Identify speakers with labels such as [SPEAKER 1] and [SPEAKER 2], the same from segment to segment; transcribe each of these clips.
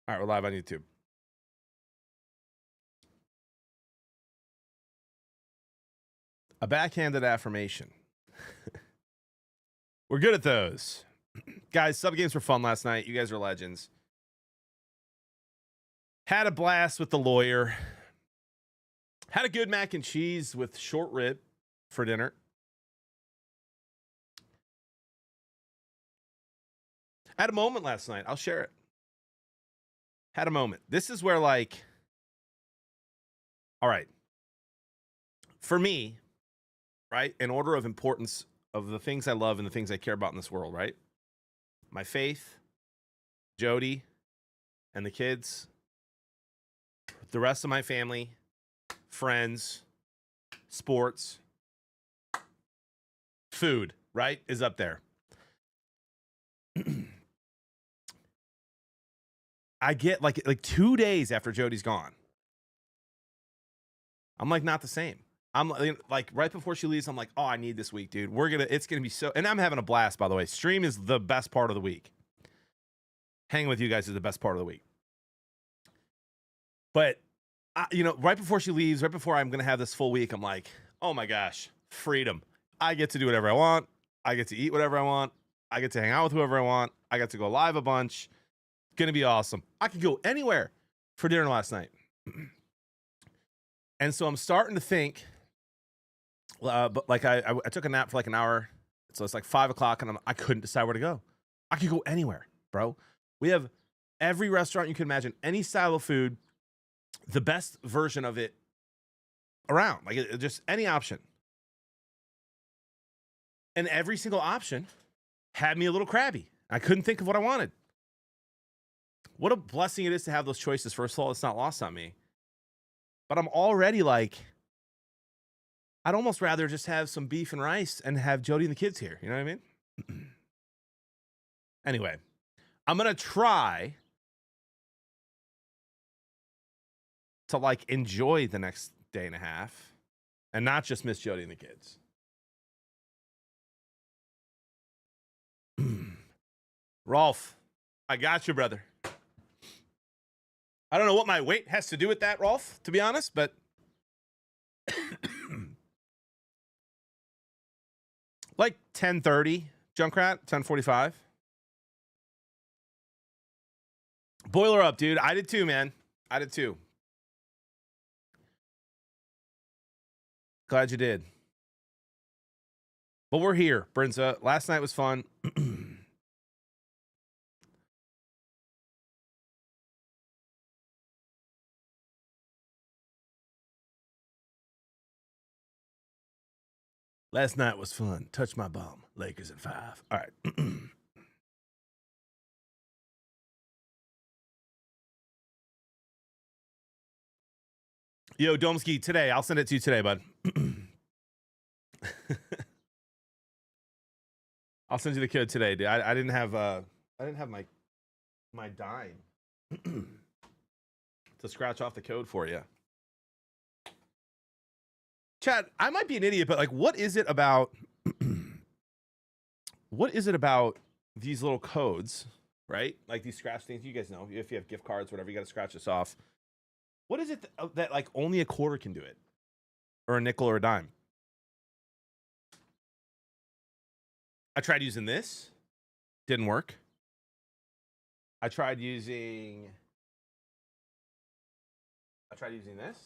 [SPEAKER 1] All right, we're live on YouTube. A backhanded affirmation. We're good at those. Guys, sub games were fun last night. You guys are legends. Had a blast with the lawyer. Had a good mac and cheese with short rib for dinner. Had a moment last night. I'll share it. Had a moment. This is where, like, all right. For me, right, in order of importance of the things I love and the things I care about in this world, right? My faith, Jody, and the kids, the rest of my family, friends, sports, food, right, is up there. I get like 2 days after Jody's gone, I'm like not the same. I'm like right before she leaves, I'm like, oh, I need this week, dude. It's gonna be so, and I'm having a blast, by the way. Stream is the best part of the week. Hanging with you guys is the best part of the week. But right before she leaves, right before I'm gonna have this full week, I'm like, oh my gosh, freedom. I get to do whatever I want. I get to eat whatever I want. I get to hang out with whoever I want. I get to go live a bunch. Gonna be awesome. I could go anywhere for dinner last night. And so I'm starting to think, but like I took a nap for like an hour. So it's like 5 o'clock and I couldn't decide where to go. I could go anywhere, bro. We have every restaurant you can imagine, any style of food, the best version of it around, like just any option. And every single option had me a little crabby. I couldn't think of what I wanted. What a blessing it is to have those choices. First of all, it's not lost on me. But I'm already like, I'd almost rather just have some beef and rice and have Jody and the kids here. You know what I mean? Anyway, I'm going to try to like enjoy the next day and a half and not just miss Jody and the kids. Rolf, I got you, brother. I don't know what my weight has to do with that, Rolf, to be honest, but like 10:30, Junkrat, 10:45. Boiler up, dude. I did too, man. I did too. Glad you did. But we're here, Brinza. Last night was fun. Last night was fun. Touch my bum. Lakers at 5. All right. Yo, Domsky, today. I'll send it to you today, bud. I'll send you the code today, dude. I didn't have my dime to scratch off the code for you. Chad, I might be an idiot, but like, what is it about these little codes, right? Like these scratch things, you guys know, if you have gift cards, whatever, you got to scratch this off. What is it that like only a quarter can do it, or a nickel or a dime? I tried using this, didn't work. I tried using this,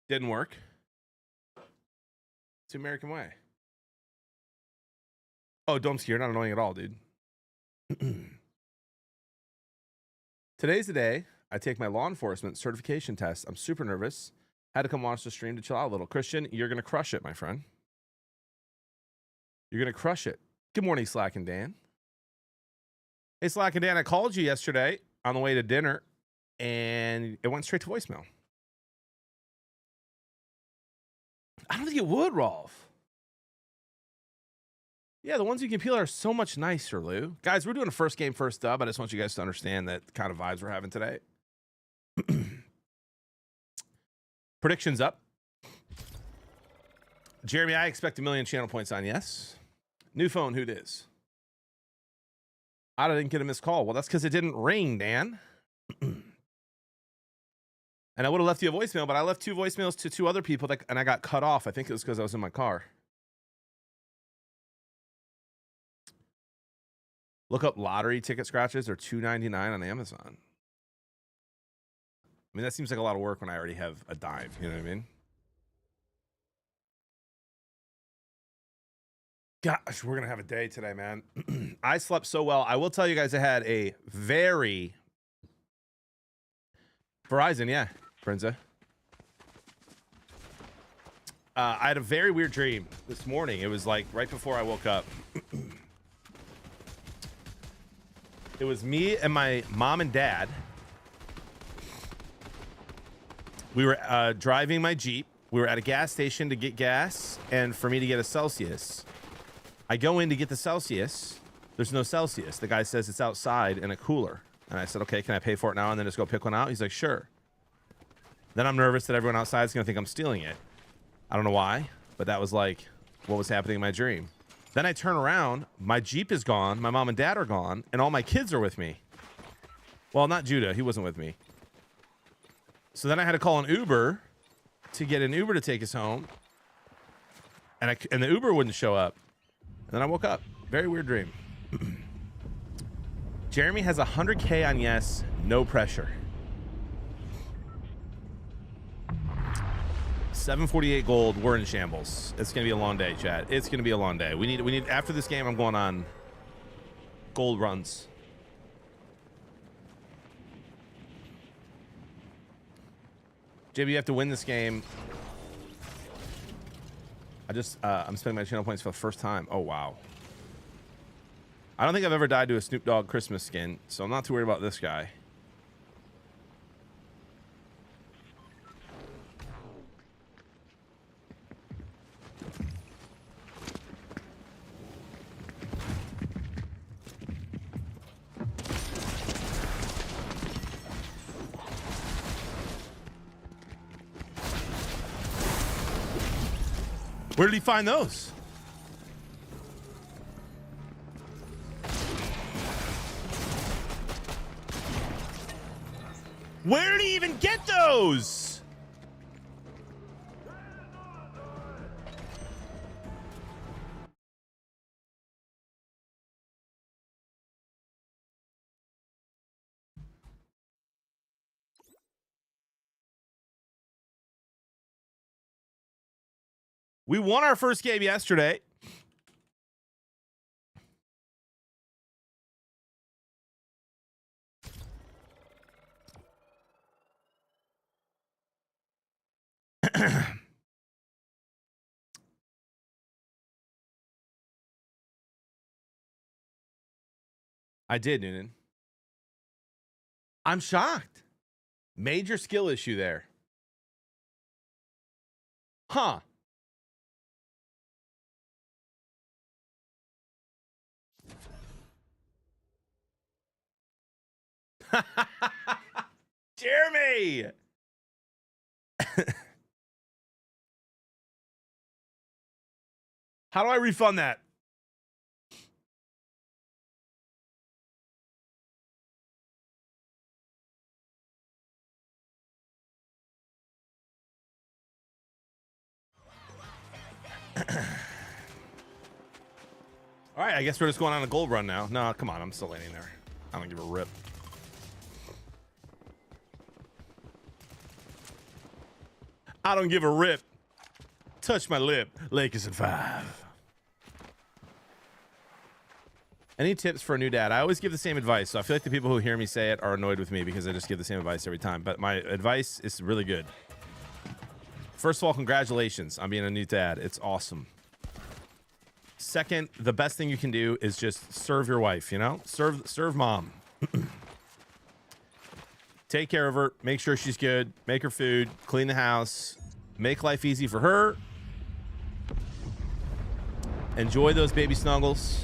[SPEAKER 1] didn't work. It's the American way. Oh, Domsky, you're not annoying at all, dude. Today's the day I take my law enforcement certification test. I'm super nervous. Had to come watch the stream to chill out a little. Christian, you're going to crush it, my friend. You're going to crush it. Good morning, Slack and Dan. Hey, Slack and Dan, I called you yesterday on the way to dinner, and it went straight to voicemail. I don't think it would, Rolf. Yeah, the ones you can peel are so much nicer, Lou. Guys, we're doing a first game, first dub. I just want you guys to understand that kind of vibes we're having today. Predictions up. Jeremy, I expect 1 million channel points on yes. New phone, who dis? I didn't get a missed call. Well, that's because it didn't ring, Dan. And I would have left you a voicemail, but I left 2 voicemails to 2 other people, and I got cut off. I think it was because I was in my car. Look up lottery ticket scratches. They're $2.99 on Amazon. I mean, that seems like a lot of work when I already have a dime. You know what I mean? Gosh, we're going to have a day today, man. I slept so well. I will tell you guys I had a very... Verizon, yeah, Brenza. I had a very weird dream this morning. It was like right before I woke up. It was me and my mom and dad. We were driving my Jeep. We were at a gas station to get gas and for me to get a Celsius. I go in to get the Celsius. There's no Celsius. The guy says it's outside in a cooler. And I said, okay, can I pay for it now and then just go pick one out? He's like, sure. Then I'm nervous that everyone outside is going to think I'm stealing it. I don't know why, but that was like what was happening in my dream. Then I turn around. My Jeep is gone. My mom and dad are gone. And all my kids are with me. Well, not Judah. He wasn't with me. So then I had to call an Uber to get an Uber to take us home. And the Uber wouldn't show up. And then I woke up. Very weird dream. Jeremy has 100K on yes, no pressure. 748 gold. We're in shambles. It's gonna be a long day, chat. It's gonna be a long day. We need after this game. I'm going on gold runs. JB, you have to win this game. I'm spending my channel points for the first time. Oh wow. I don't think I've ever died to a Snoop Dogg Christmas skin, so I'm not too worried about this guy. Where did he find those? Where did he even get those? We won our first game yesterday. I did, Noonan. I'm shocked. Major skill issue there. Huh. Jeremy! How do I refund that? All right, I guess we're just going on a gold run now. No, come on, I'm still landing there. I don't give a rip. I don't give a rip. Touch my lip. Lakers in 5. Any tips for a new dad? I always give the same advice, so I feel like the people who hear me say it are annoyed with me because I just give the same advice every time. But my advice is really good. First of all, congratulations on being a new dad. It's awesome. Second, the best thing you can do is just serve your wife, you know? Serve mom. Take care of her. Make sure she's good. Make her food. Clean the house. Make life easy for her. Enjoy those baby snuggles.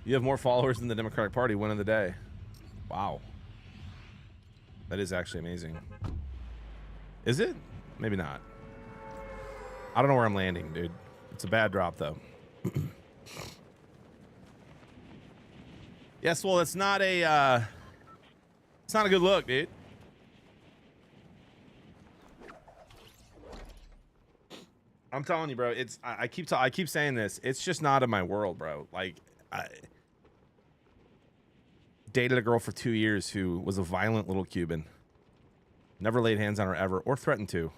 [SPEAKER 1] You have more followers than the Democratic Party. Win of the day. Wow. That is actually amazing. Is it? Maybe not. I don't know where I'm landing, dude. It's a bad drop, though. Yes, well, it's not a good look, dude. I'm telling you, bro. It's I keep saying this. It's just not in my world, bro. Like, I dated a girl for 2 years who was a violent little Cuban. Never laid hands on her ever, or threatened to.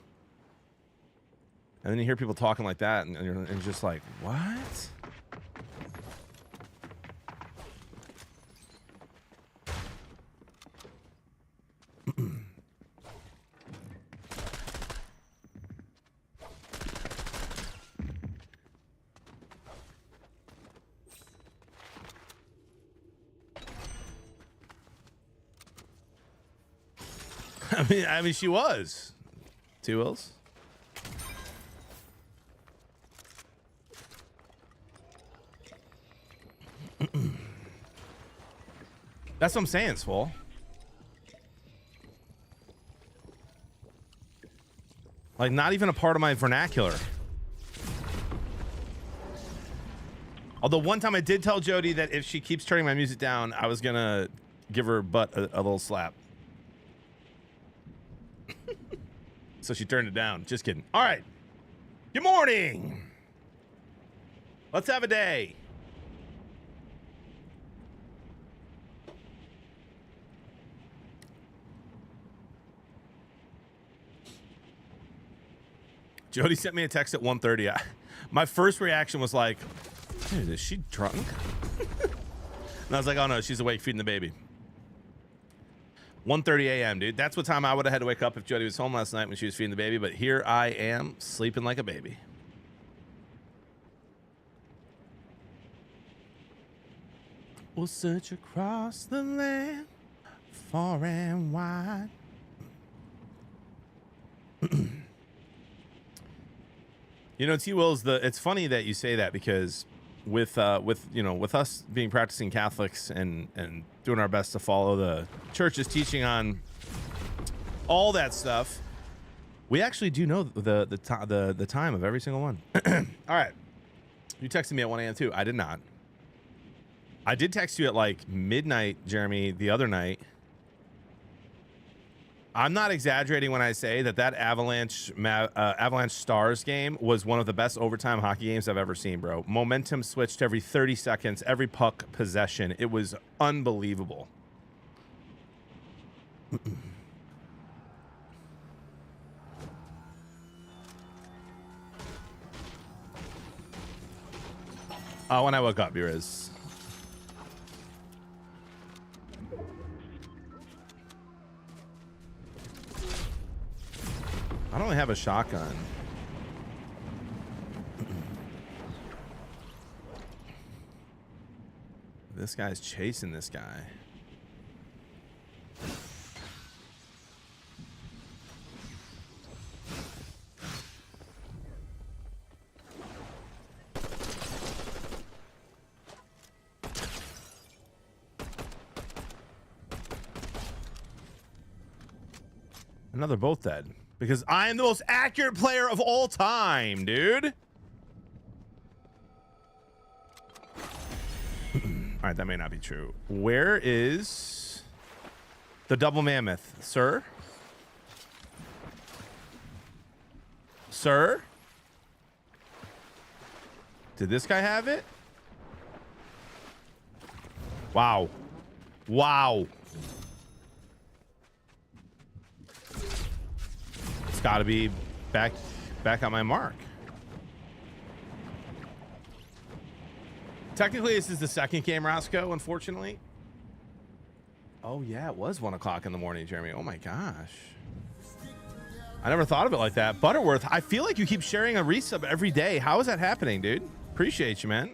[SPEAKER 1] And then you hear people talking like that, and you're just like, what? I mean, she was. 2 Wills. That's what I'm saying, Swole. Like, not even a part of my vernacular. Although one time I did tell Jody that if she keeps turning my music down, I was gonna give her butt a little slap. So she turned it down. Just kidding. All right. Good morning. Let's have a day. Jody sent me a text at 1:30. My first reaction was like, dude, is she drunk? And I was like, oh no, she's awake feeding the baby. 1:30 a.m., dude. That's what time I would have had to wake up if Jody was home last night when she was feeding the baby, but here I am sleeping like a baby. We'll search across the land, far and wide. You know, T. Wills, it's funny that you say that because with us being practicing Catholics and doing our best to follow the church's teaching on all that stuff, we actually do know the time of every single one. All right, you texted me at 1 a.m. too. I did not. I did text you at like midnight, Jeremy, the other night. I'm not exaggerating when I say that Avalanche Stars game was one of the best overtime hockey games I've ever seen, bro. Momentum switched every 30 seconds, every puck possession. It was unbelievable. When I woke up, here is. I don't have a shotgun. This guy's chasing this guy. Another both dead. Because I am the most accurate player of all time, dude. All right, that may not be true. Where is the double mammoth, sir? Sir? Did this guy have it? Wow. Wow. Got to be back on my mark. Technically, this is the second game, Roscoe, unfortunately. Oh, yeah, it was 1 o'clock in the morning, Jeremy. Oh, my gosh. I never thought of it like that. Butterworth, I feel like you keep sharing a resub every day. How is that happening, dude? Appreciate you, man.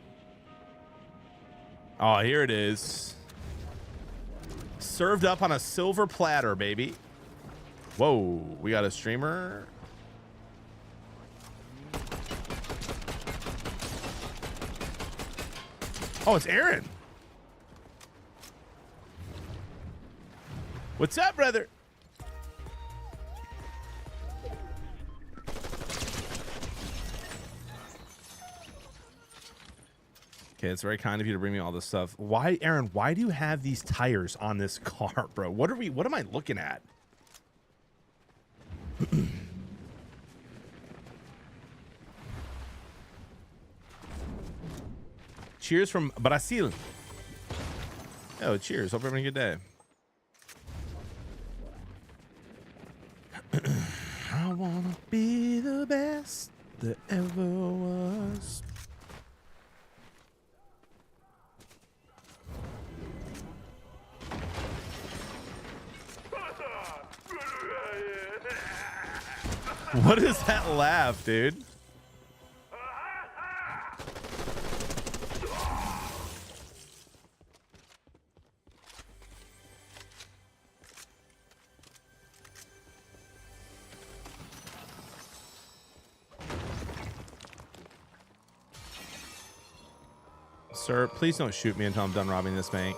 [SPEAKER 1] Oh, here it is. Served up on a silver platter, baby. Whoa, we got a streamer. Oh, it's Aaron. What's up, brother? Okay, it's very kind of you to bring me all this stuff. Why, Aaron, why do you have these tires on this car, bro? What am I looking at? Cheers from Brazil. Oh, cheers. Hope you're having a good day. I wanna be the best that ever was. What is that laugh, dude? Sir, please don't shoot me until I'm done robbing this bank.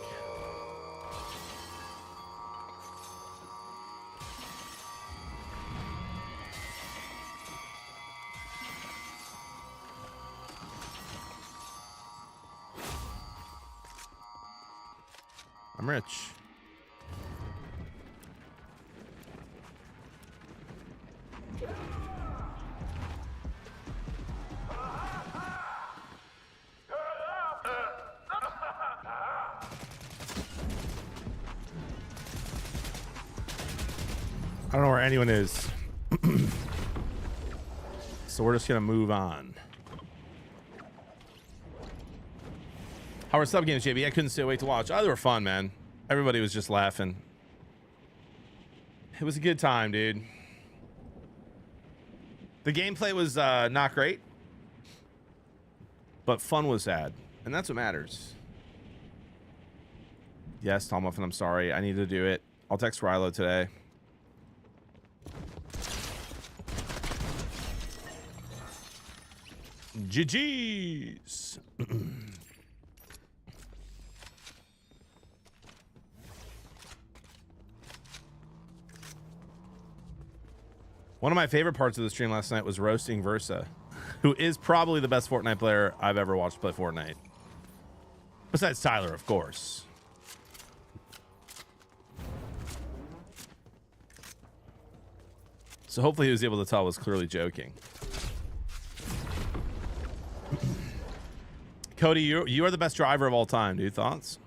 [SPEAKER 1] I'm rich. I don't know where anyone is. So we're just going to move on. How were sub games, JB? I couldn't stay awake to watch. Oh, they were fun, man. Everybody was just laughing. It was a good time, dude. The gameplay was not great, but fun was had, and that's what matters. Yes, Tom Muffin, I'm sorry. I need to do it. I'll text Rilo today. GG's. One of my favorite parts of the stream last night was roasting Versa, who is probably the best Fortnite player I've ever watched play Fortnite. Besides Tyler, of course. So hopefully he was able to tell I was clearly joking. Cody, you are the best driver of all time, dude. Thoughts?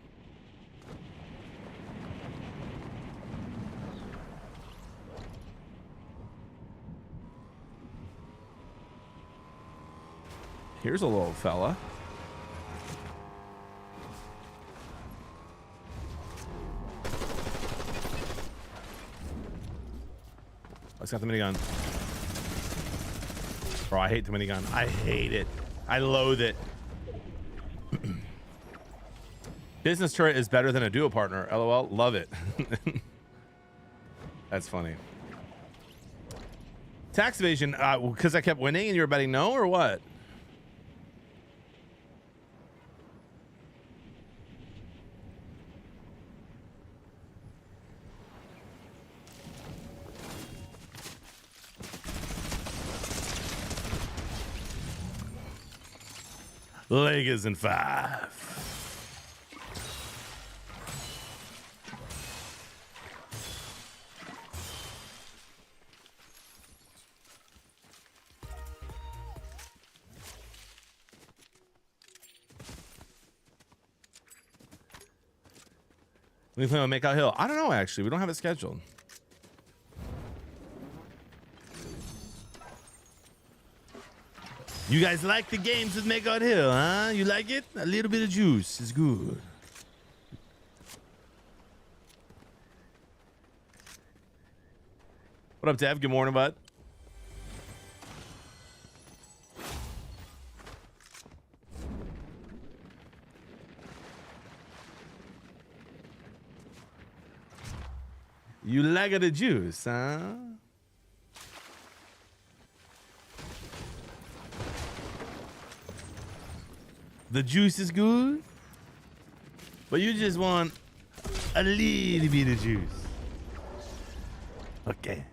[SPEAKER 1] Here's a little fella. Let's got the minigun. Bro, I hate the minigun. I hate it. I loathe it. Business turret is better than a duo partner. LOL. Love it. That's funny. Tax evasion, because I kept winning and you were betting no, or what? Lakers in 5. We plan on Make Out Hill. I don't know, actually. We don't have it scheduled. You guys like the games with Make Out Hill, huh? You like it? A little bit of juice is good. What up, Dev? Good morning, bud. You like the juice, huh? The juice is good, but you just want a little bit of juice. Okay.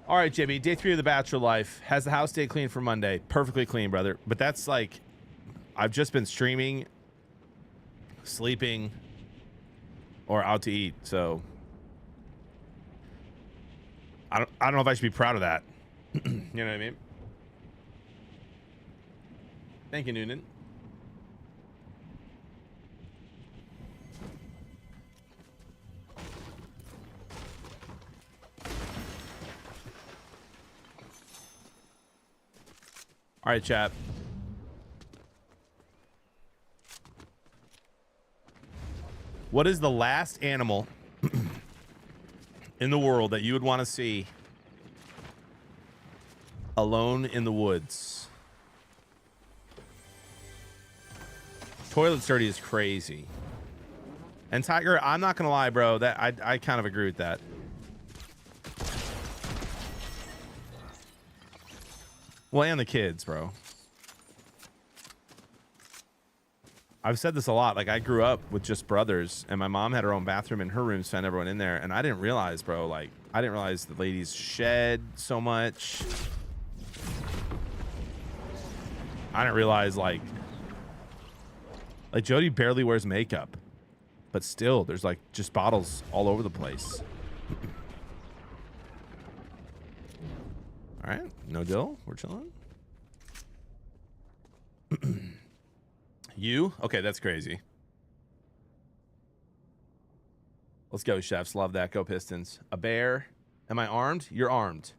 [SPEAKER 1] All right, JB, day 3 of the bachelor life. Has the house stayed clean for Monday? Perfectly clean, brother. But that's like, I've just been streaming, sleeping, or out to eat. So I don't know if I should be proud of that. You know what I mean? Thank you, Noonan. All right, chat. What is the last animal in the world that you would want to see alone in the woods? Toilet dirty is crazy. And Tiger, I'm not gonna lie, bro. That I kind of agree with that. Well, and the kids, bro. I've said this a lot. Like, I grew up with just brothers, and my mom had her own bathroom in her room, sent everyone in there, and I didn't realize, bro. Like, I didn't realize the ladies shed so much. I didn't realize, like Jody barely wears makeup, but still, there's like just bottles all over the place. All right, no deal. We're chilling. You? Okay, that's crazy. Let's go, chefs. Love that. Go Pistons. A bear. Am I armed? You're armed.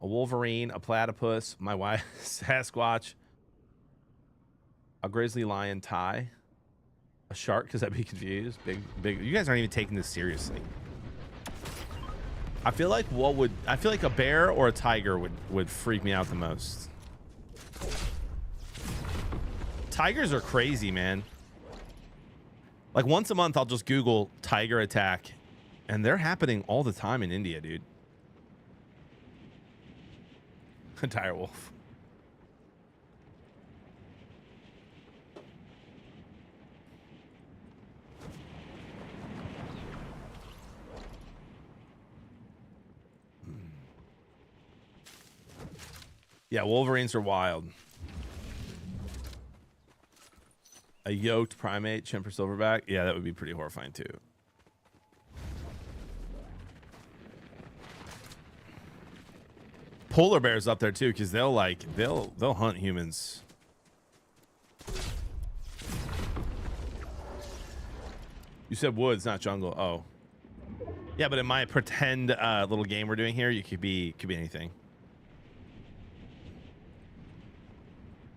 [SPEAKER 1] A wolverine, a platypus, my wife, Sasquatch, a grizzly lion tie, a shark, because I'd be confused. Big. You guys aren't even taking this seriously. I feel like a bear or a tiger would freak me out the most. Tigers are crazy, man. Like, once a month, I'll just Google tiger attack, and they're happening all the time in India, dude. A dire wolf. Yeah, wolverines are wild. A yoked primate, chimp or silverback. Yeah, that would be pretty horrifying too. Polar bears up there too, because they'll hunt humans. You said woods, not jungle. Oh, yeah, but in my pretend little game we're doing here, you could be anything.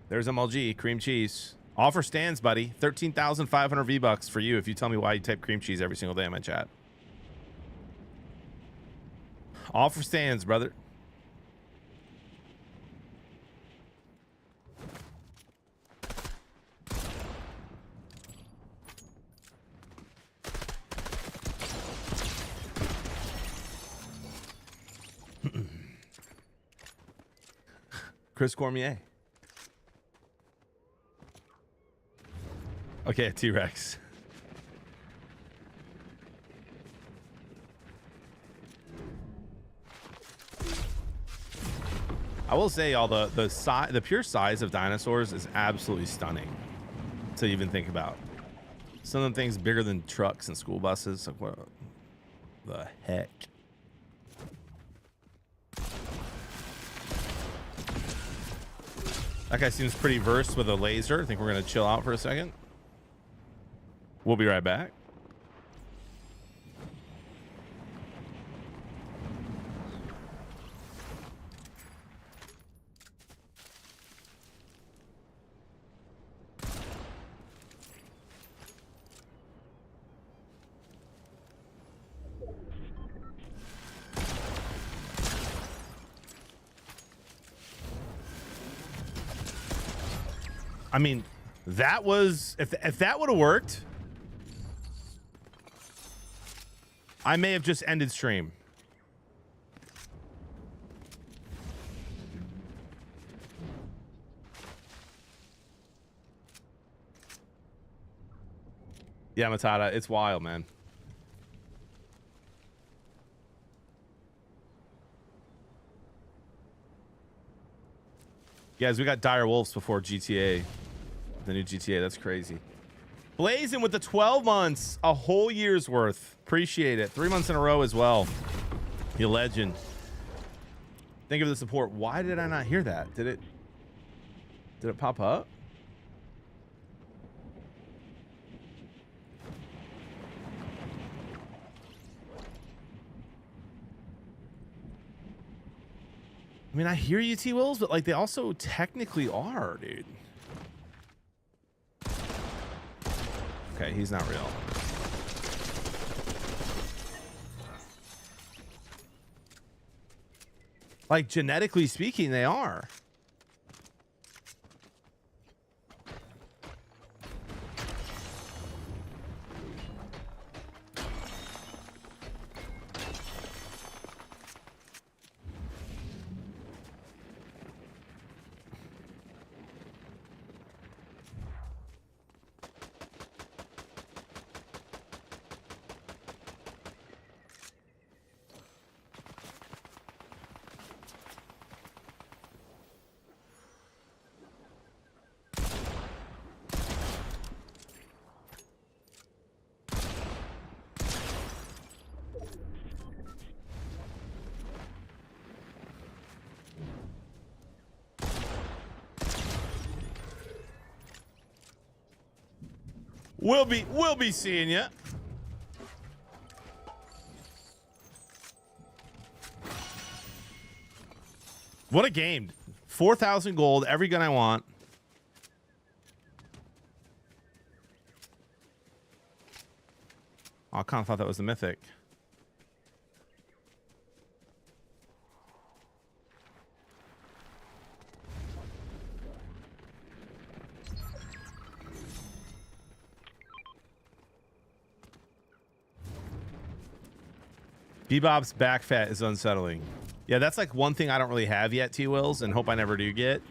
[SPEAKER 1] There's MLG cream cheese. Offer stands, buddy. 13,500 V-bucks for you if you tell me why you type cream cheese every single day in my chat. Offer stands, brother. Chris Cormier. Okay, T-Rex. I will say, the pure size of dinosaurs is absolutely stunning to even think about. Some of them things bigger than trucks and school buses. Like, what the heck? That guy seems pretty versed with a laser. I think we're gonna chill out for a second. We'll be right back. I mean, that was, if that would have worked, I may have just ended stream. Yeah, Matata, it's wild, man. Guys, we got dire wolves before GTA. The new GTA. That's crazy. Blazing with the 12 months. A whole year's worth. Appreciate it. 3 months in a row as well. You legend. Thank you for the support. Why did I not hear that? Did it pop up? I mean, I hear you, T-Wills, but like they also technically are, dude. Okay, he's not real. Like genetically speaking, they are. We'll be seeing you. What a game. 4,000 gold, every gun I want. Oh, I kind of thought that was the mythic. Bebop's back fat is unsettling. Yeah, that's like one thing I don't really have yet, T-Wills, and hope I never do get.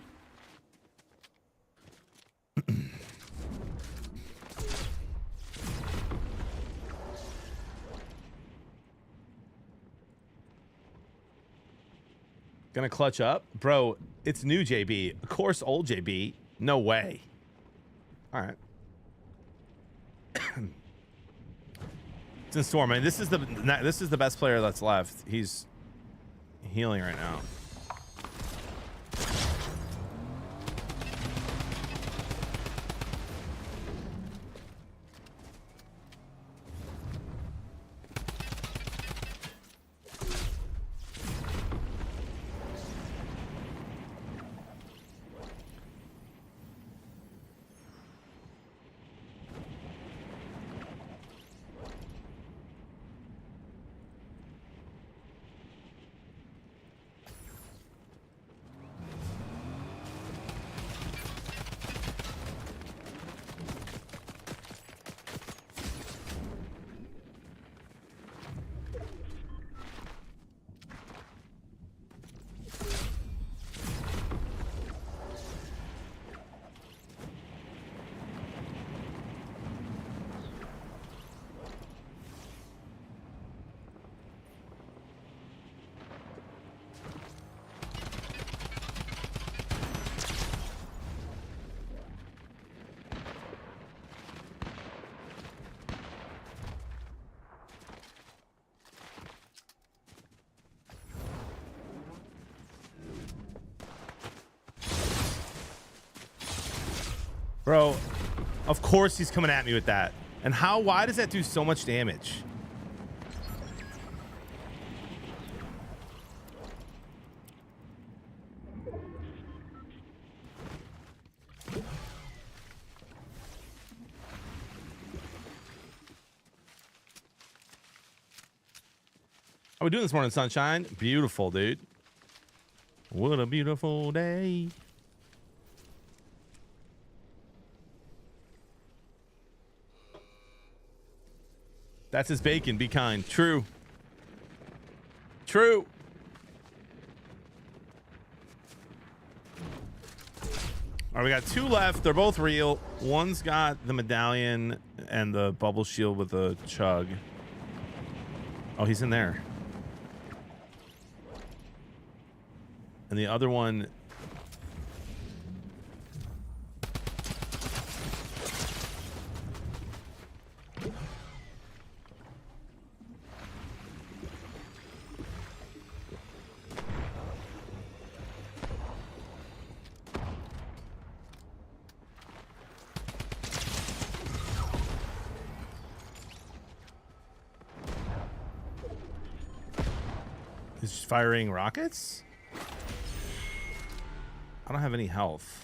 [SPEAKER 1] Gonna clutch up? Bro, it's new JB. Of course, old JB. No way. All right. It's in Storm. I mean, this is the best player that's left. He's healing right now. Bro, of course he's coming at me with that. And why does that do so much damage? How we doing this morning, sunshine? Beautiful, dude. What a beautiful day. That's his bacon. Be kind. True. True. All right, we got 2 left. They're both real. One's got the medallion and the bubble shield with the chug. Oh, he's in there. And the other one He's firing rockets? I don't have any health.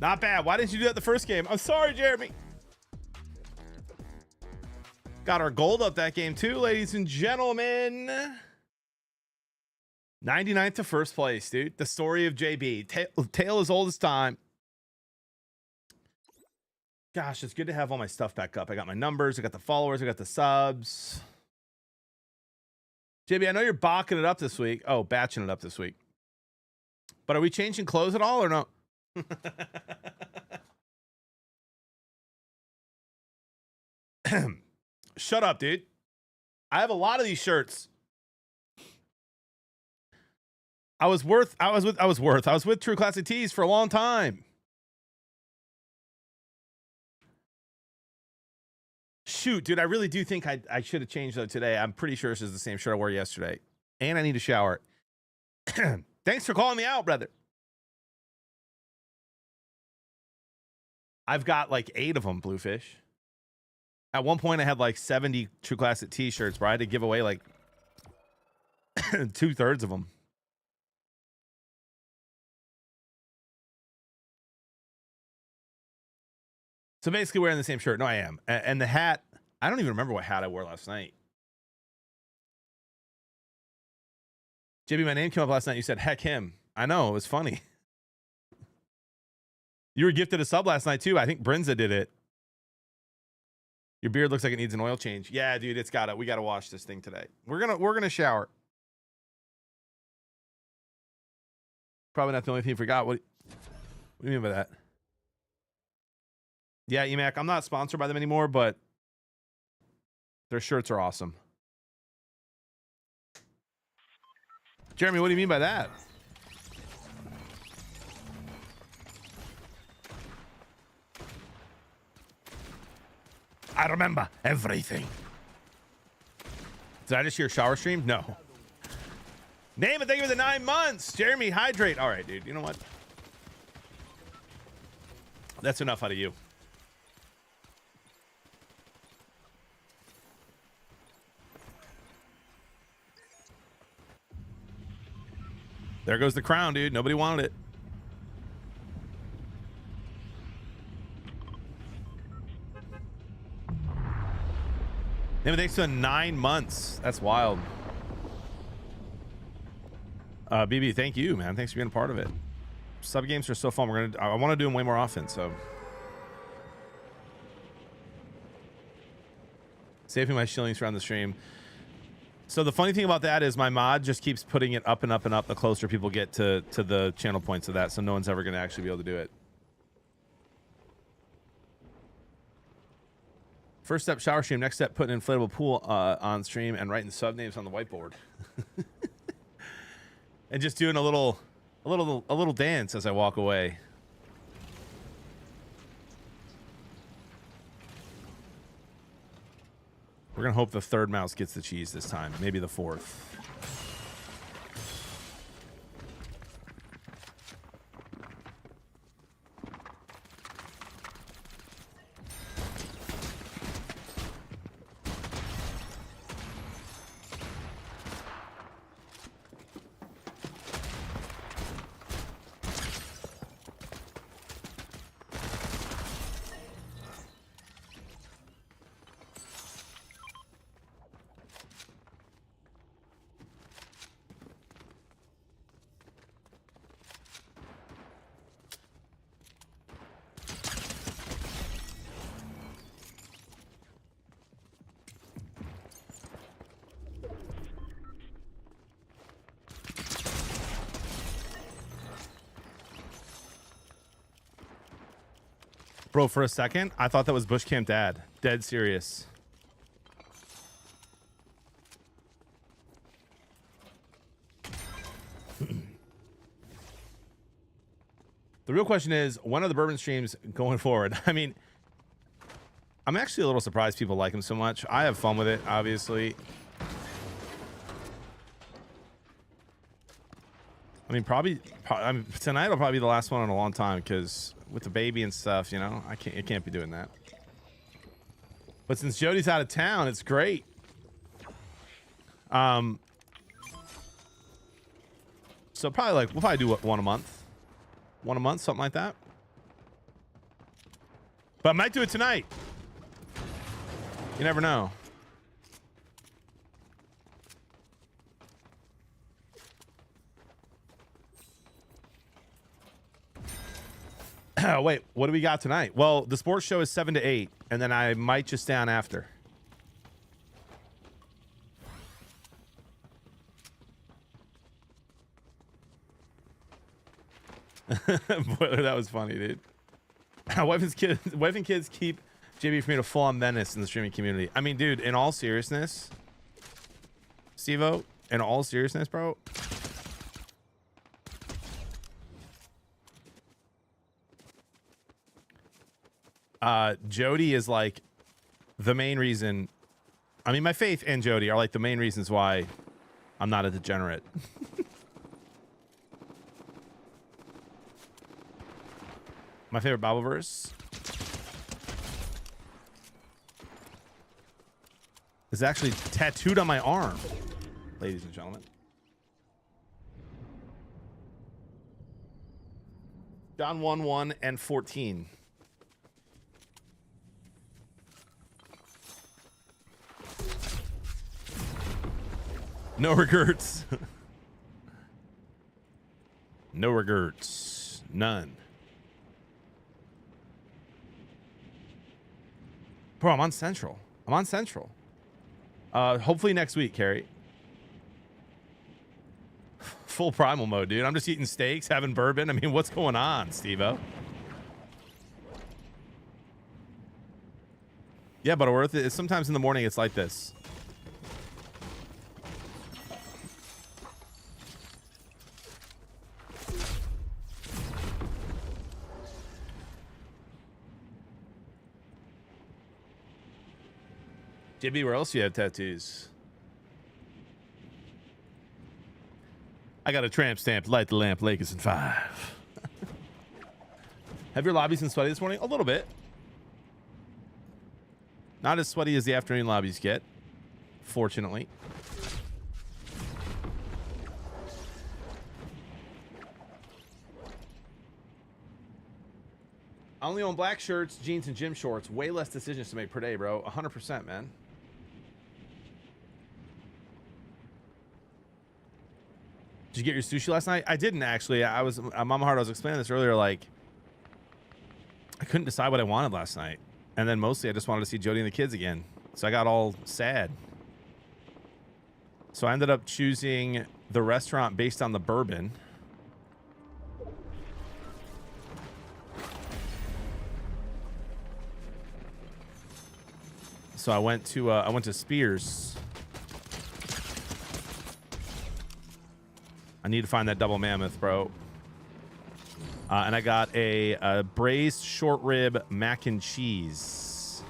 [SPEAKER 1] Not bad. Why didn't you do that the first game? I'm sorry, Jeremy. Got our gold up that game too, ladies and gentlemen. 99th to first place, dude. The story of JB. Tale as old as time. Gosh, it's good to have all my stuff back up. I got my numbers. I got the followers. I got the subs. JB, I know you're backing it up this week. Oh, batching it up this week. But are we changing clothes at all or no? Shut up, dude. I have a lot of these shirts. I was with True Classic Tees for a long time. Shoot, dude, I really do think I should have changed though today. I'm pretty sure this is the same shirt I wore yesterday. And I need a shower. Thanks for calling me out, brother. I've got like 8 of them, Bluefish. At one point, I had like 70 True Classic T-shirts, where I had to give away like 2/3 of them. So basically, wearing the same shirt. No, I am. And the hat, I don't even remember what hat I wore last night. JB, my name came up last night. You said, heck him. I know. It was funny. You were gifted a sub last night, too. I think Brinza did it. Your beard looks like it needs an oil change. Yeah, dude, it's got it. We got to wash this thing today. We're gonna shower. Probably not the only thing you forgot. What do you mean by that? Yeah, EMAC, I'm not sponsored by them anymore, but their shirts are awesome. Jeremy, what do you mean by that? I remember everything. Did I just hear shower stream? No. Name it, thank you for the 9 months. Jeremy, hydrate. All right, dude. You know what? That's enough out of you. There goes the crown, dude. Nobody wanted it. Name it, thanks for 9 months. That's wild. BB, thank you, man. Thanks for being a part of it. Sub games are so fun. I want to do them way more often. So, saving my shillings around the stream. So the funny thing about that is my mod just keeps putting it up and up and up the closer people get to the channel points of that. So no one's ever going to actually be able to do it. First step, shower stream. Next step, put an inflatable pool on stream and writing sub names on the whiteboard. And just doing a little dance as I walk away. We're gonna hope the third mouse gets the cheese this time. Maybe the fourth. Bro, for a second, I thought that was Bush Camp Dad. Dead serious. The real question is, when are the bourbon streams going forward? I mean, I'm actually a little surprised people like him so much. I have fun with it, obviously. I mean, tonight will probably be the last one in a long time because with the baby and stuff, you know, I can't be doing that. But since Jody's out of town, it's great. So probably like we'll probably do one a month. One a month, something like that. But I might do it tonight. You never know. Wait, what do we got tonight? Well, the sports show is 7 to 8, and then I might just stay on after. Boiler, that was funny, dude. Wife and kids keep JB from being a full-on menace in the streaming community. I mean, dude, in all seriousness, Steve-O, in all seriousness, bro. Jody is like the main reason. I mean, my faith and Jody are like the main reasons why I'm not a degenerate. My favorite Bible verse is actually tattooed on my arm, ladies and gentlemen. John 1:1 and 14. No regrets. No regrets. None. Bro, I'm on Central. I'm on Central. Hopefully next week, Carrie. Full primal mode, dude. I'm just eating steaks, having bourbon. I mean, what's going on, Steve-O? Yeah, but worth it. Sometimes in the morning, it's like this. JB, where else do you have tattoos? I got a tramp stamp, light the lamp, Lakers in 5. Have your lobbies been sweaty this morning? A little bit. Not as sweaty as the afternoon lobbies get, fortunately. I only own black shirts, jeans, and gym shorts. Way less decisions to make per day, bro. 100%, man. Did you get your sushi last night? I didn't actually. Mama Hart, I was explaining this earlier. Like, I couldn't decide what I wanted last night, and then mostly I just wanted to see Jody and the kids again. So I got all sad. So I ended up choosing the restaurant based on the bourbon. So I went to Spears. I need to find that double mammoth, bro. And I got a braised short rib mac and cheese.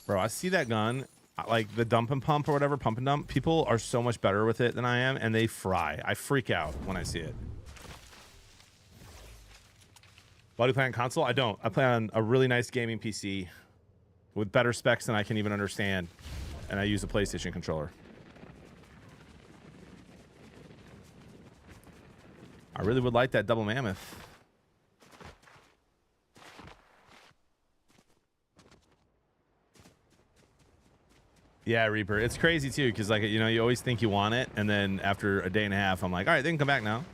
[SPEAKER 1] Bro, I see that gun, like the dump and pump or whatever, pump and dump. People are so much better with it than I am, and they fry. I freak out when I see it. Why do you play on console? I don't. I play on a really nice gaming PC with better specs than I can even understand, and I use a PlayStation controller. I really would like that double mammoth. Yeah, Reaper. It's crazy too, because like, you know, you always think you want it, and then after a day and a half, I'm like, all right, they can come back now.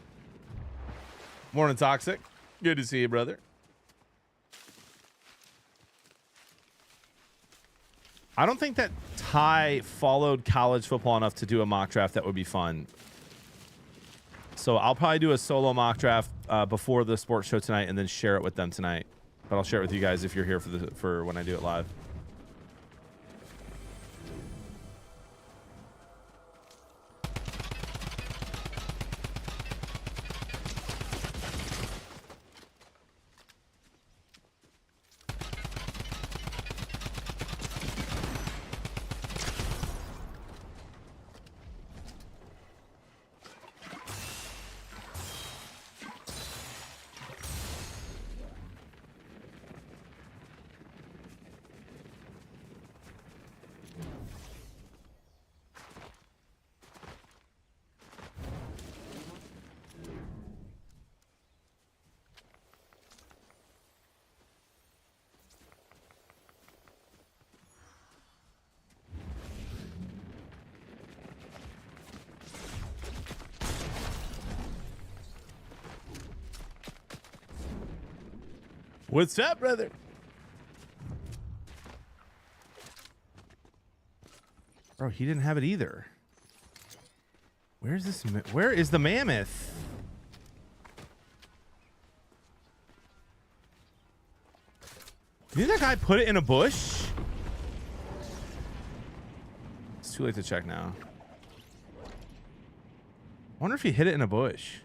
[SPEAKER 1] Morning, Toxic. Good to see you, brother. I don't think that Ty followed college football enough to do a mock draft that would be fun. So I'll probably do a solo mock draft before the sports show tonight and then share it with them tonight. But I'll share it with you guys if you're here for when I do it live. What's up, brother? Bro, he didn't have it either. Where's this? Where is the mammoth? Did that guy put it in a bush? It's too late to check now. I wonder if he hit it in a bush.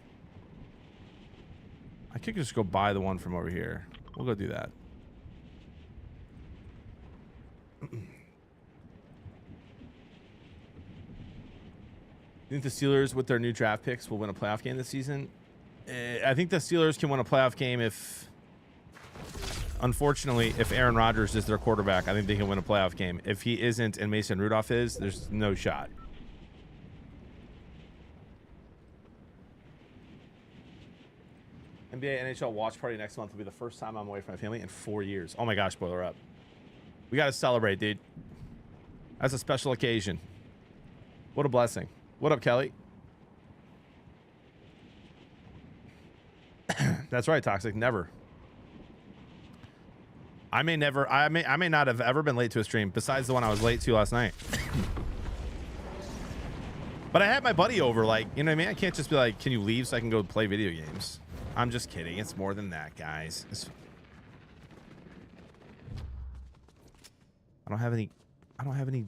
[SPEAKER 1] I could just go buy the one from over here. We'll go do that. You think the Steelers, with their new draft picks, will win a playoff game this season? I think the Steelers can win a playoff game if, unfortunately, if Aaron Rodgers is their quarterback. I think they can win a playoff game. If he isn't and Mason Rudolph is, there's no shot. NBA NHL watch party next month will be the first time I'm away from my family in 4 years. Oh my gosh, spoiler up. We got to celebrate, dude. That's a special occasion. What a blessing. What up, Kelly? That's right, Toxic. Never. I may not have ever been late to a stream besides the one I was late to last night. But I had my buddy over, like, you know what I mean? I can't just be like, can you leave so I can go play video games? I'm just kidding. It's more than that, guys. I don't have any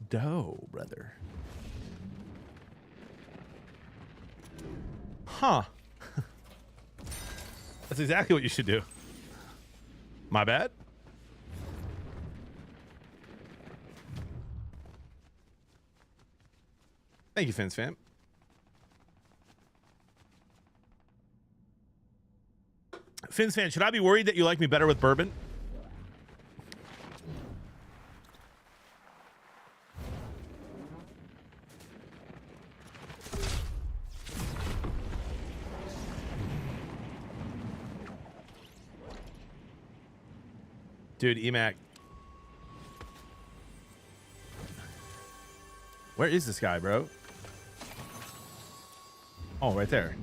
[SPEAKER 1] dough, brother. Huh. That's exactly what you should do. My bad. Thank you, Fins fam. Fins fan, should I be worried that you like me better with bourbon? Dude, Emac. Where is this guy, bro? Oh, right there.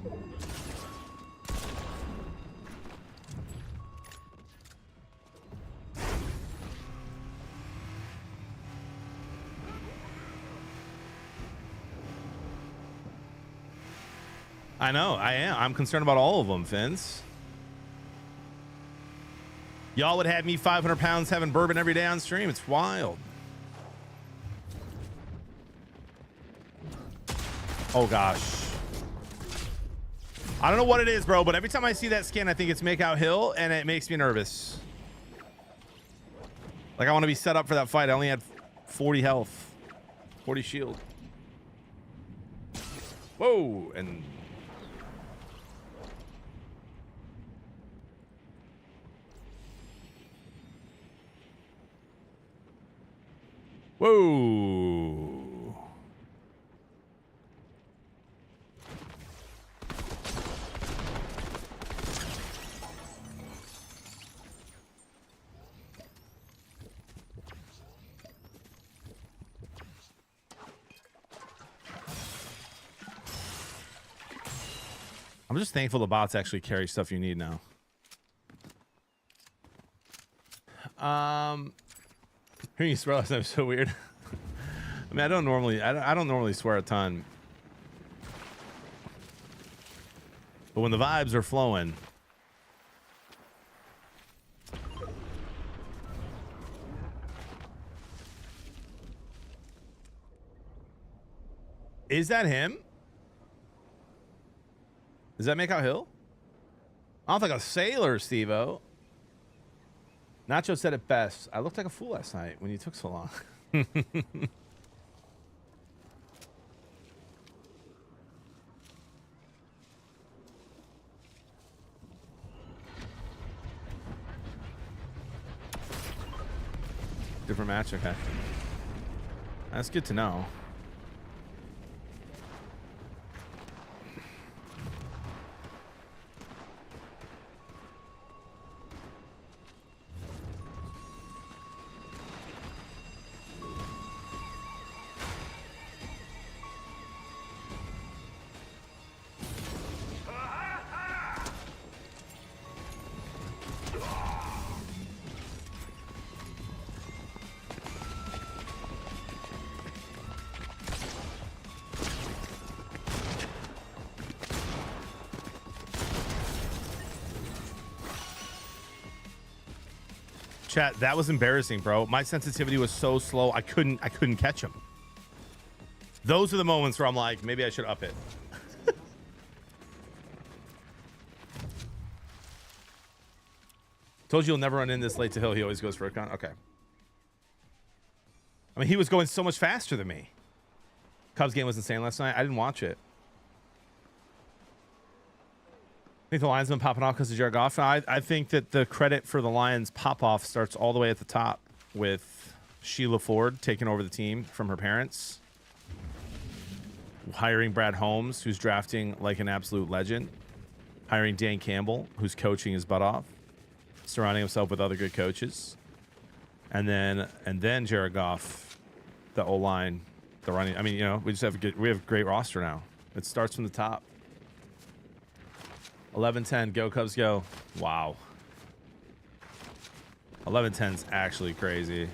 [SPEAKER 1] I know, I am. I'm concerned about all of them, Fins. Y'all would have me 500 pounds having bourbon every day on stream. It's wild. Oh, gosh. I don't know what it is, bro, but every time I see that skin, I think it's Make Out Hill, and it makes me nervous. Like, I want to be set up for that fight. I only had 40 health. 40 shield. Whoa, and... Whoa. I'm just thankful the bots actually carry stuff you need now. Hearing you swear last time was so weird. I mean, I don't normally swear a ton, but when the vibes are flowing, is that him? Does that make out Hill? I don't think a sailor, Steve-O. Nacho said it best. I looked like a fool last night when you took so long. Different match? Okay. That's good to know. Chat, that was embarrassing, bro. My sensitivity was so slow, I couldn't catch him. Those are the moments where I'm like, maybe I should up it. Told you you'll never run in this late to Hill. He always goes for a con. Okay. I mean, he was going so much faster than me. Cubs game was insane last night. I didn't watch it. I think the Lions been popping off because of Jared Goff. I think that the credit for the Lions pop-off starts all the way at the top with Sheila Ford taking over the team from her parents, hiring Brad Holmes, who's drafting like an absolute legend, hiring Dan Campbell, who's coaching his butt off, surrounding himself with other good coaches, and then Jared Goff, the O-line, the running. I mean, you know, we have a great roster now. It starts from the top. 11-10, go Cubs go. Wow. 11-10's actually crazy.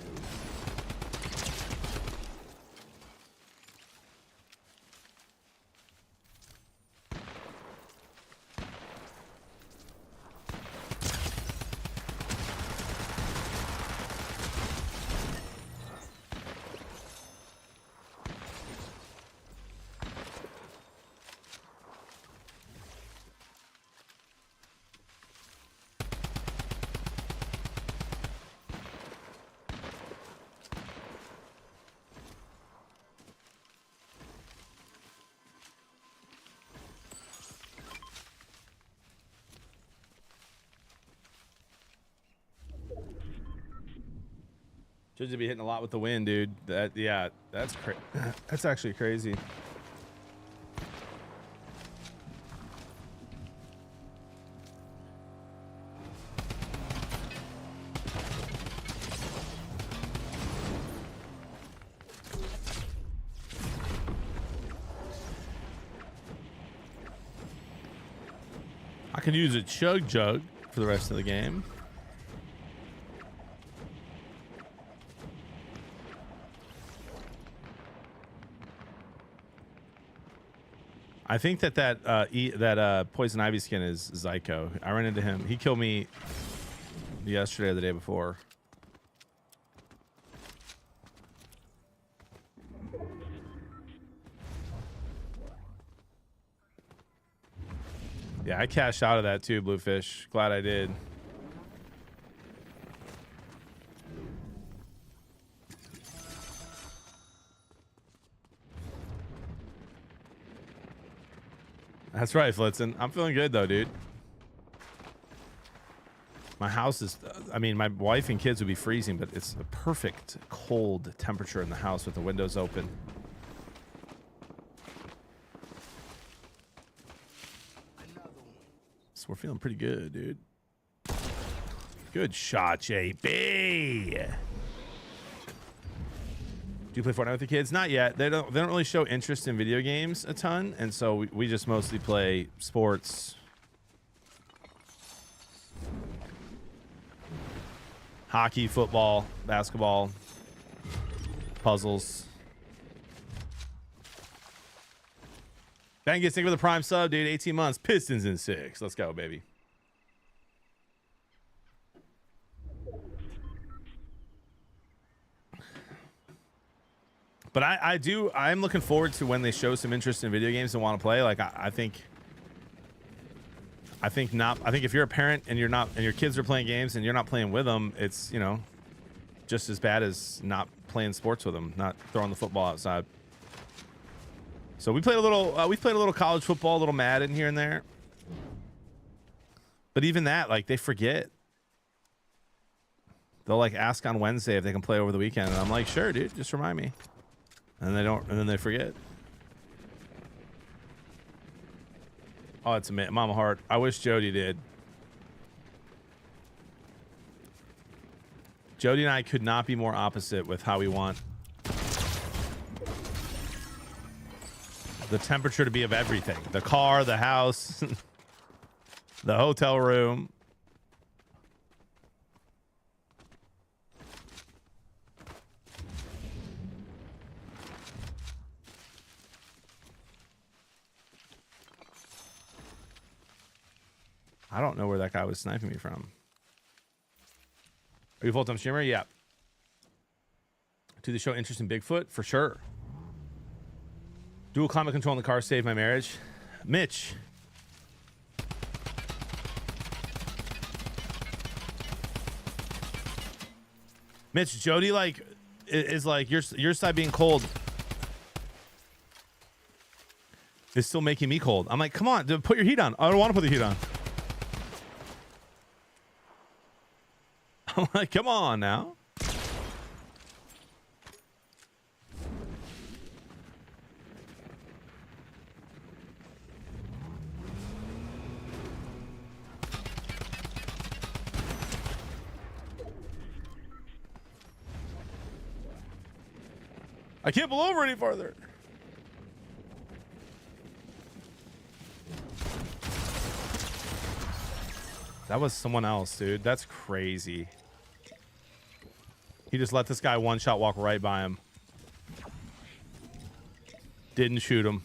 [SPEAKER 1] Should be hitting a lot with the wind, dude. Yeah, that's actually crazy. I can use a chug jug for the rest of the game. I think that poison ivy skin is Zyko. I ran into him. He killed me yesterday or the day before. Yeah, I cashed out of that too, Bluefish. Glad I did. That's right, Flitzen. I'm feeling good though, dude. My house is, I mean, my wife and kids would be freezing, but it's a perfect cold temperature in the house with the windows open. So we're feeling pretty good, dude. Good shot, JB. Do you play Fortnite with the kids? Not yet. They don't really show interest in video games a ton, and so we just mostly play sports. Hockey, football, basketball. puzzles. Bangis, thank you for the prime sub, dude. 18 months. Pistons in 6. Let's go, baby. But I'm looking forward to when they show some interest in video games and want to play. Like I think if you're a parent and your kids are playing games and you're not playing with them, it's, you know, just as bad as not playing sports with them, not throwing the football outside. So we played a little college football, a little Madden here and there. But even that, like, they forget. They'll like ask on Wednesday if they can play over the weekend, and I'm like, sure, dude, just remind me. And they don't, and then they forget. Oh, it's a Mama Heart. I wish Jody did. Jody and I could not be more opposite with how we want the temperature to be of everything. The car, the house, the hotel room. I don't know where that guy was sniping me from. Are you a full-time streamer? Yeah. Do they show interest in Bigfoot? For sure. Dual climate control in the car saved my marriage. Mitch. Mitch, Jody like is like your side being cold is still making me cold. I'm like, come on, put your heat on. I don't want to put the heat on. I'm like, come on now. I can't pull over any farther. That was someone else, dude. That's crazy. He just let this guy one shot walk right by him. Didn't shoot him.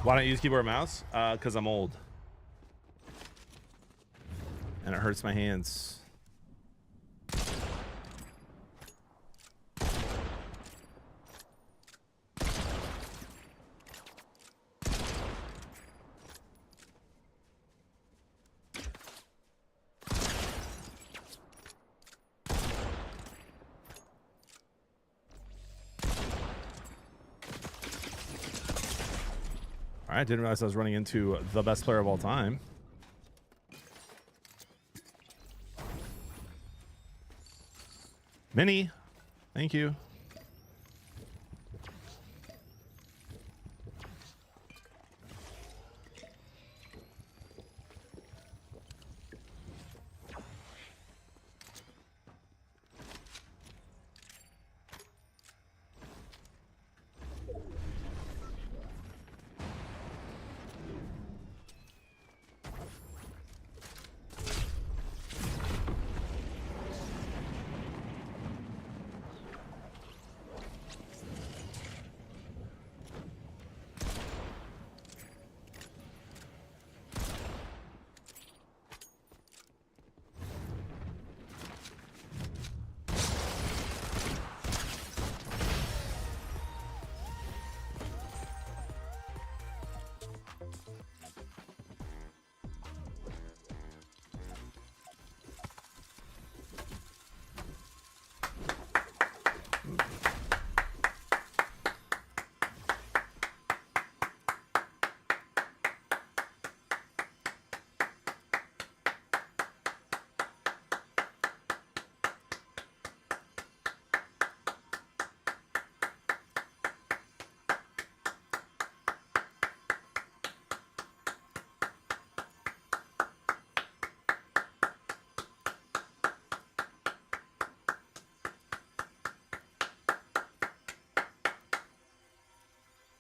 [SPEAKER 1] Why don't you use keyboard and mouse? Because I'm old. And it hurts my hands. I didn't realize I was running into the best player of all time. Minnie, thank you.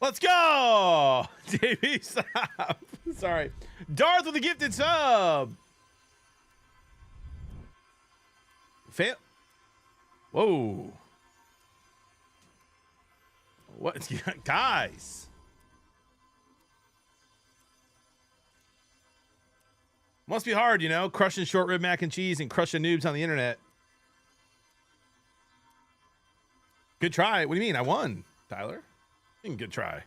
[SPEAKER 1] Let's go! JB, stop. Sorry. Darth with a gifted sub. Fail. Whoa. What? Guys. Must be hard, you know, crushing short rib mac and cheese and crushing noobs on the internet. Good try. What do you mean? I won, Tyler. Good try.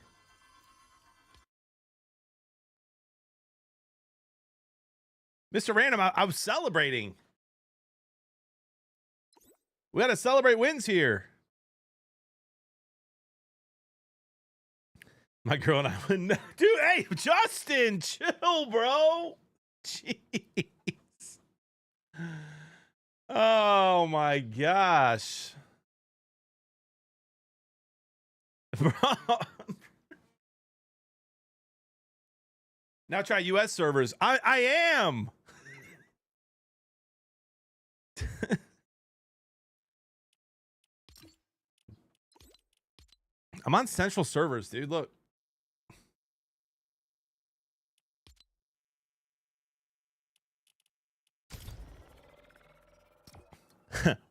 [SPEAKER 1] Mr. Random, I was celebrating. We got to celebrate wins here. My girl and I went, dude, hey, Justin, chill, bro. Jeez. Oh, my gosh. Bro. Now try US servers. I am. I'm on central servers, dude. Look.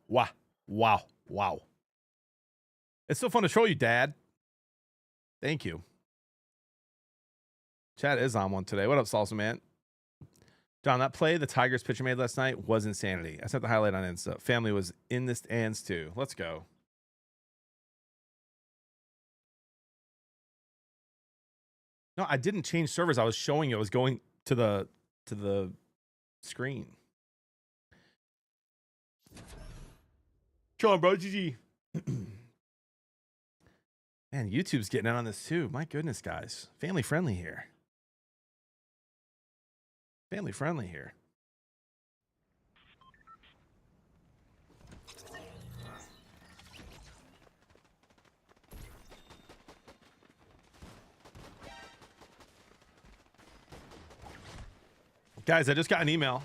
[SPEAKER 1] Wow. Wow. Wow. It's so fun to troll you, Dad. Thank you. Chad is on one today. What up, Salsa Man? John, that play the Tigers pitcher made last night was insanity. I sent the highlight on Insta. Family was in the stands too. Let's go. No, I didn't change servers. I was showing you. I was going to the screen. Come on, bro. GG. Man, YouTube's getting in on this too. My goodness, guys. Family friendly here. Family friendly here. Guys, I just got an email.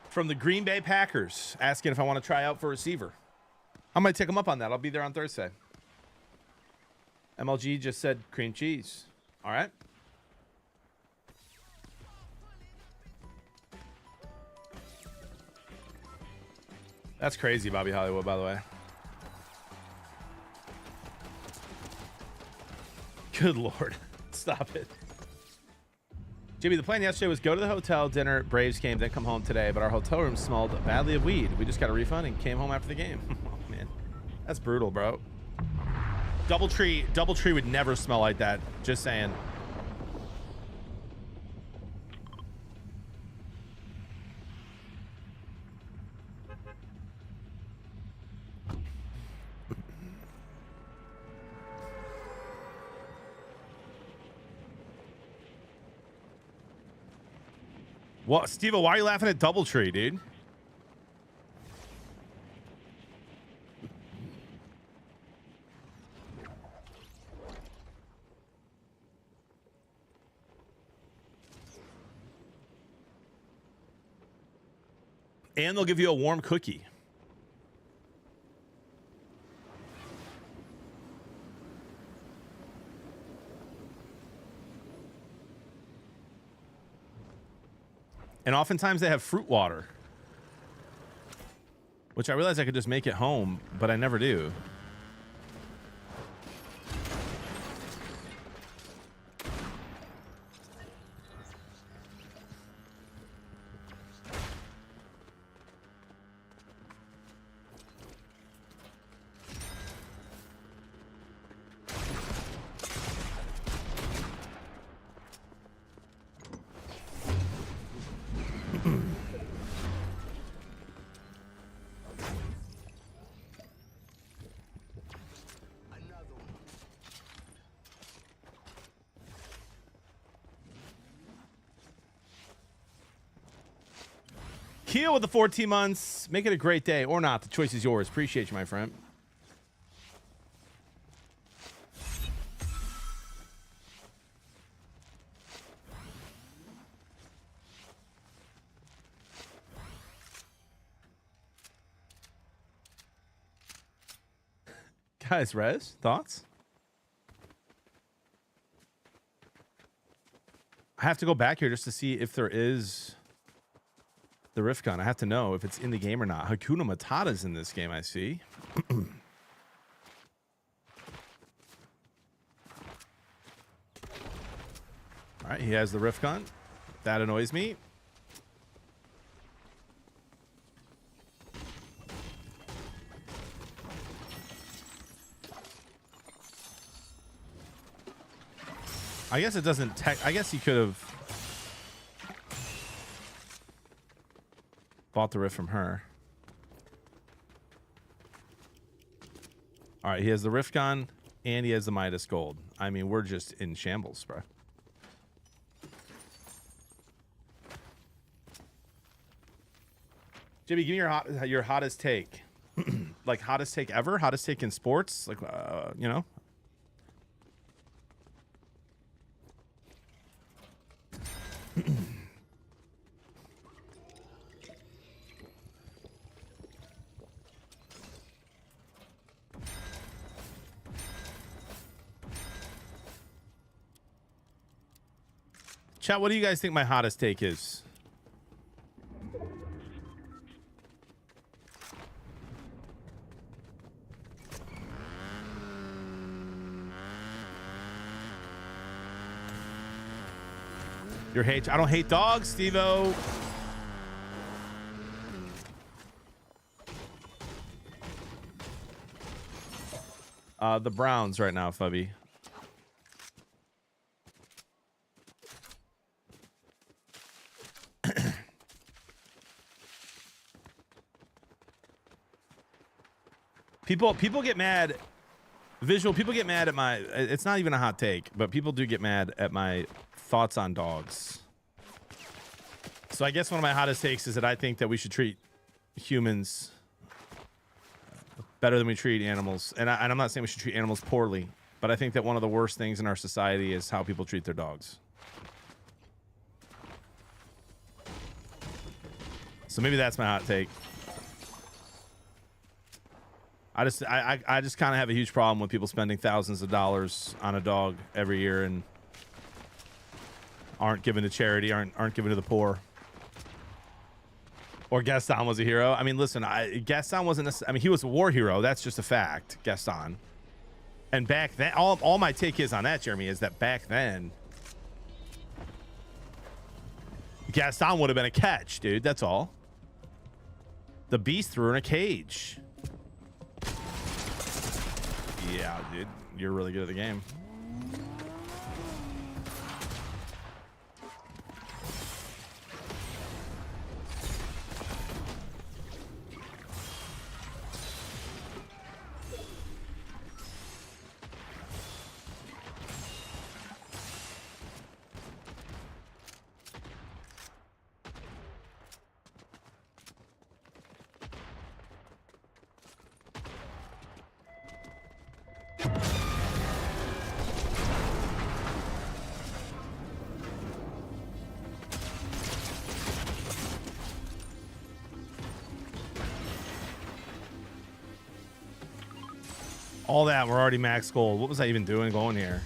[SPEAKER 1] From the Green Bay Packers asking if I want to try out for receiver. I might take them up on that. I'll be there on Thursday. MLG just said cream cheese. All right. That's crazy, Bobby Hollywood, by the way. Good Lord. Stop it. Jimmy, the plan yesterday was go to the hotel, dinner, Braves game, then come home today, but our hotel room smelled badly of weed. We just got a refund and came home after the game. Oh, man. That's brutal, bro. Doubletree would never smell like that. Just saying. What, Steve, why are you laughing at Doubletree, dude? And they'll give you a warm cookie. And oftentimes they have fruit water, which I realize I could just make at home, but I never do. Keel with the 14 months. Make it a great day or not. The choice is yours. Appreciate you, my friend. Guys, Rez, thoughts? I have to go back here just to see if there is the rift gun. I have to know if it's in the game or not. Hakuna Matata's in this game, I see. All right, he has the rift gun. That annoys me. I guess it doesn't tech. I guess he could have bought the rift from her. All right, he has the rift gun and he has the Midas gold. I mean, we're just in shambles, bro. Jimmy, give me your hottest take. Like hottest take ever? Hottest take in sports? Like, you know? Chat, what do you guys think my hottest take is? Your hate? I don't hate dogs, Steve-O. The Browns right now, Fubby. People get mad. Visual, people get mad at my, it's not even a hot take, but people do get mad at my thoughts on dogs. So I guess one of my hottest takes is that I think that we should treat humans better than we treat animals. And I'm not saying we should treat animals poorly, but I think that one of the worst things in our society is how people treat their dogs. So maybe that's my hot take. I just kind of have a huge problem with people spending thousands of dollars on a dog every year and aren't given to charity, aren't given to the poor. Or Gaston was a hero. I mean, listen, Gaston wasn't. I mean, he was a war hero. That's just a fact, Gaston. And back then, all my take is on that, Jeremy, is that back then, Gaston would have been a catch, dude. That's all. The beast threw her in a cage. Yeah, dude, you're really good at the game. All that, we're already max gold. What was I even doing going here?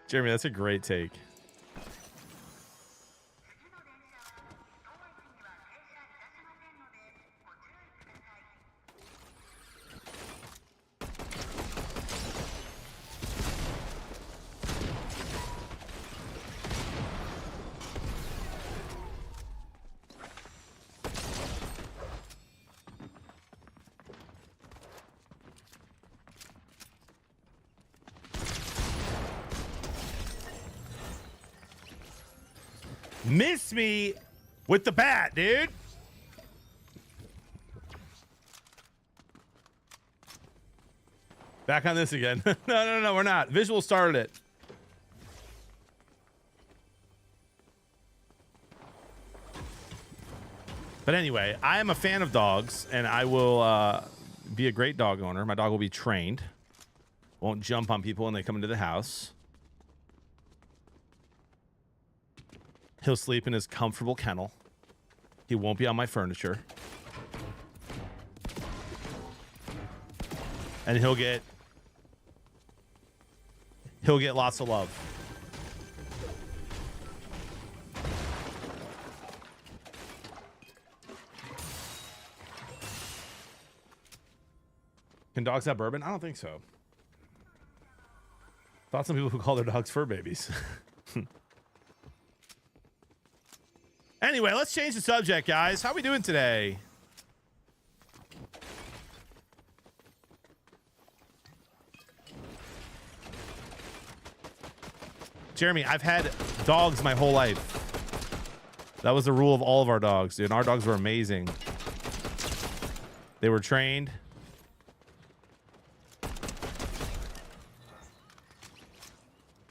[SPEAKER 1] Jeremy, that's a great take. Miss me with the bat, dude. Back on this again. No, we're not. Visual started it. But anyway, I am a fan of dogs, and I will be a great dog owner. My dog will be trained. Won't jump on people when they come into the house. He'll sleep in his comfortable kennel. He won't be on my furniture. And he'll get lots of love. Can dogs have bourbon? I don't think so. Thought some people who call their dogs fur babies. Anyway, let's change the subject, guys. How we doing today? Jeremy, I've had dogs my whole life. That was the rule of all of our dogs, dude. And our dogs were amazing. They were trained.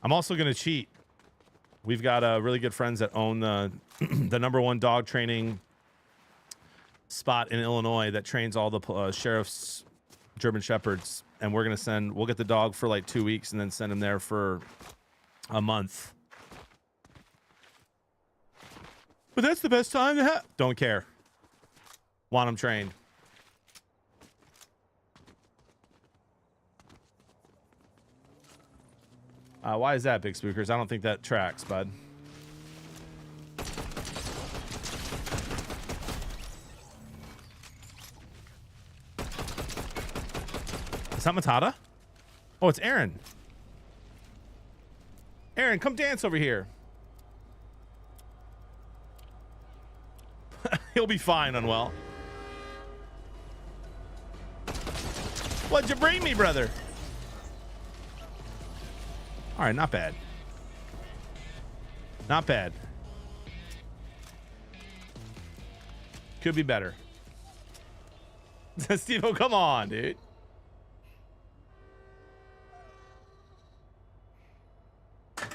[SPEAKER 1] I'm also going to cheat. We've got really good friends that own the the #1 dog training spot in Illinois that trains all the sheriff's German Shepherds. And we're going to we'll get the dog for like 2 weeks and then send him there for a month. But that's the best time to have. Don't care. Want him trained. Why is that, Big Spookers? I don't think that tracks, bud. Is that Matata? Oh, it's Aaron. Aaron, come dance over here. He'll be fine, Unwell. What'd you bring me, brother? All right, not bad. Not bad. Could be better. Steve-O, come on, dude.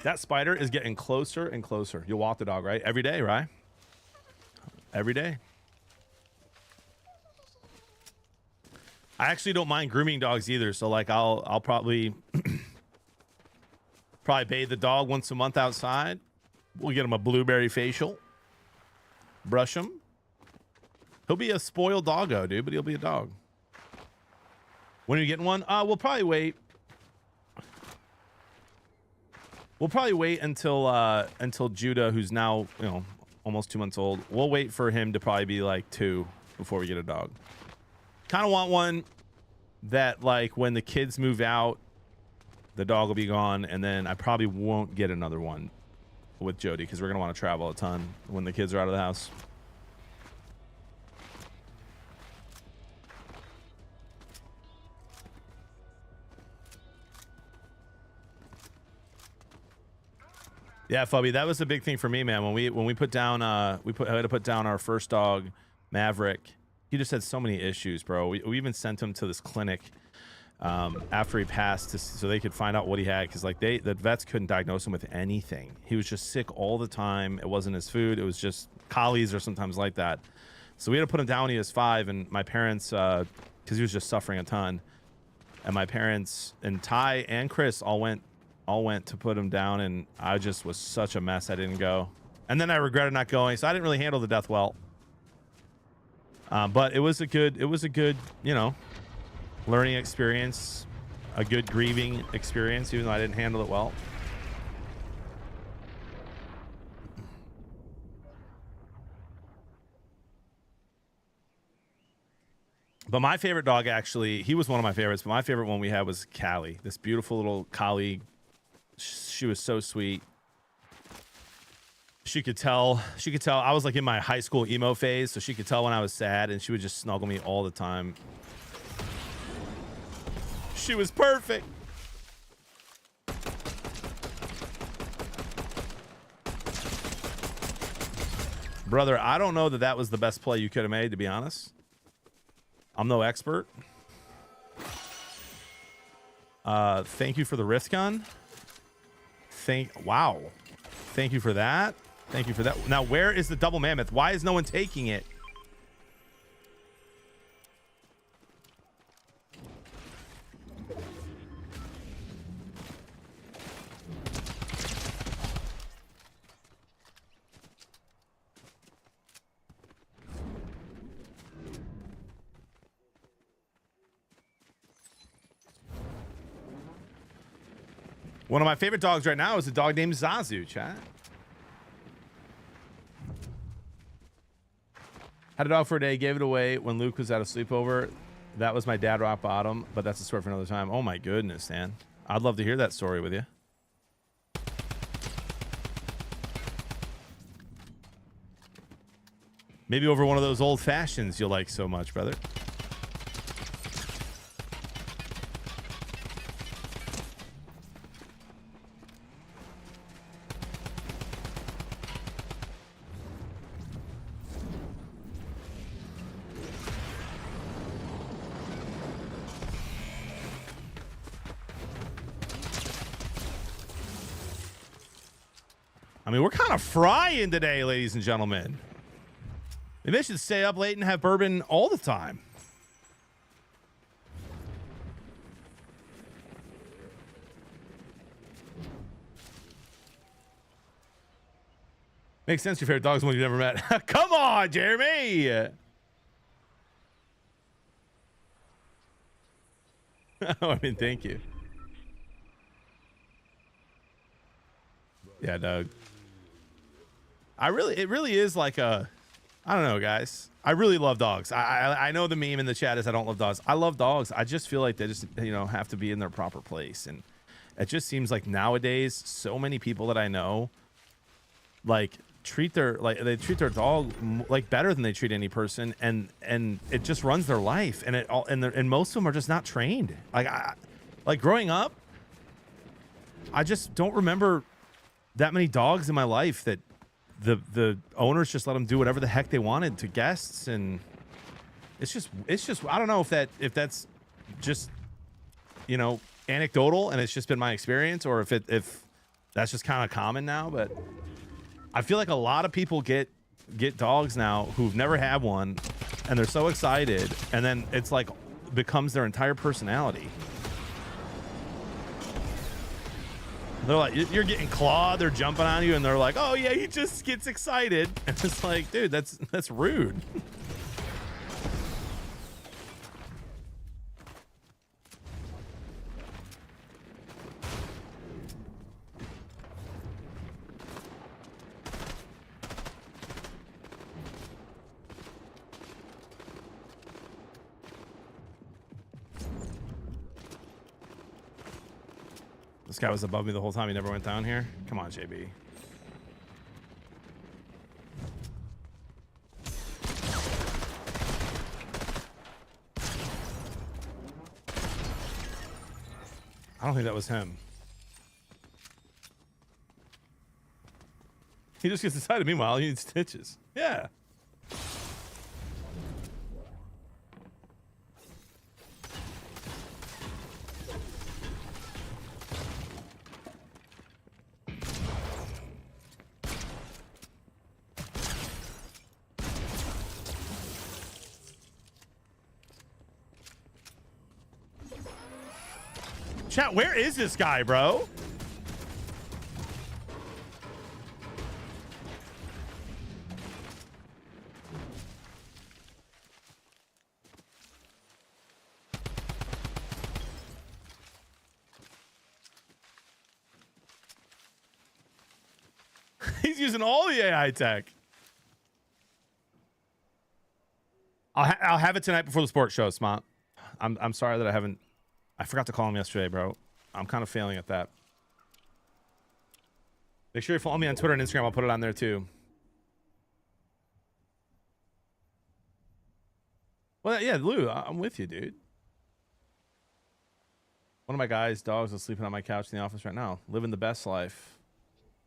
[SPEAKER 1] That spider is getting closer and closer. You'll walk the dog, right? Every day, right? Every day. I actually don't mind grooming dogs either. So like I'll probably bathe the dog once a month outside. We'll get him a blueberry facial. Brush him. He'll be a spoiled doggo, dude, but he'll be a dog. When are you getting one? We'll probably wait. We'll probably wait until Judah, who's now, you know, almost 2 months old. We'll wait for him to probably be like 2 before we get a dog. Kind of want one that, like, when the kids move out, the dog will be gone, and then I probably won't get another one with Jody because we're gonna want to travel a ton when the kids are out of the house. Yeah, Fubby, that was a big thing for me, man. When we put down I had to put down our first dog, Maverick. He just had so many issues, bro. We even sent him to this clinic after he passed so they could find out what he had, because like the vets couldn't diagnose him with anything. He was just sick all the time. It wasn't his food. It was just collies or sometimes like that. So we had to put him down when he was 5, and my parents, because he was just suffering a ton, and my parents and Ty and Chris all went to put him down, and I just was such a mess I didn't go. And then I regretted not going, so I didn't really handle the death well. But it was a good, you know, learning experience. a good grieving experience, even though I didn't handle it well. But my favorite dog, actually, he was one of my favorites, but my favorite one we had was Callie, this beautiful little collie. She was so sweet. She could tell I was like in my high school emo phase, so she could tell when I was sad, and she would just snuggle me all the time. She was perfect. Brother, I don't know that that was the best play you could have made, to be honest. I'm no expert. Thank you for the rift gun. Wow. Thank you for that. Thank you for that. Now, where is the double mammoth? Why is no one taking it? One of my favorite dogs right now is a dog named Zazu, chat. Had a dog for a day, gave it away when Luke was at a sleepover. That was my dad rock bottom, but that's a story for another time. Oh my goodness, Dan. I'd love to hear that story with you. Maybe over one of those old fashions you'll like so much, brother. I mean, we're kind of frying today, ladies and gentlemen. Maybe I should stay up late and have bourbon all the time. Makes sense your favorite dog's one you've never met. Come on, Jeremy! I mean, thank you. Yeah, Doug. It really is like a, I don't know, guys. I really love dogs. I know the meme in the chat is I don't love dogs. I love dogs. I just feel like they just, have to be in their proper place. And it just seems like nowadays, so many people that I know, like, treat their dog like better than they treat any person, and it just runs their life, and most of them are just not trained. Like growing up, I just don't remember that many dogs in my life that the owners just let them do whatever the heck they wanted to guests, and it's just I don't know if that's just anecdotal and it's just been my experience, or if that's just kind of common now. But I feel like a lot of people get dogs now who've never had one, and they're so excited, and then it's like becomes their entire personality. They're like, you're getting clawed, they're jumping on you, and they're like, oh yeah, he just gets excited. And it's like, dude, that's rude. This guy was above me the whole time. He never went down here. Come on, JB. I don't think that was him. He just gets excited. Meanwhile, he needs stitches. Yeah. Chat, where is this guy, bro? He's using all the AI tech. I'll have it tonight before the sports show, Smart. I'm sorry that I forgot to call him yesterday, bro. I'm kind of failing at that. Make sure you follow me on Twitter and Instagram. I'll put it on there too. Well, yeah, Lou, I'm with you, dude. One of my guys' dogs is sleeping on my couch in the office right now. Living the best life.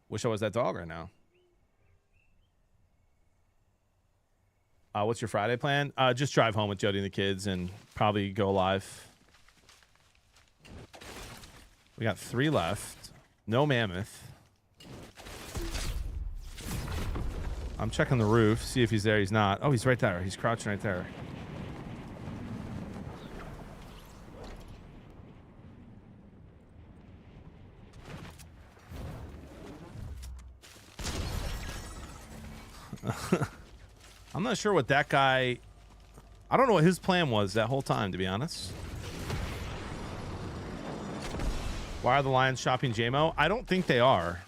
[SPEAKER 1] Wish I was that dog right now. What's your Friday plan? Just drive home with Jody and the kids and probably go live. We got 3 left. No mammoth. I'm checking the roof, see if he's there. He's not. Oh, he's right there. He's crouching right there. I'm not sure what that guy... I don't know what his plan was that whole time, to be honest. Why are the Lions shopping JMO? I don't think they are.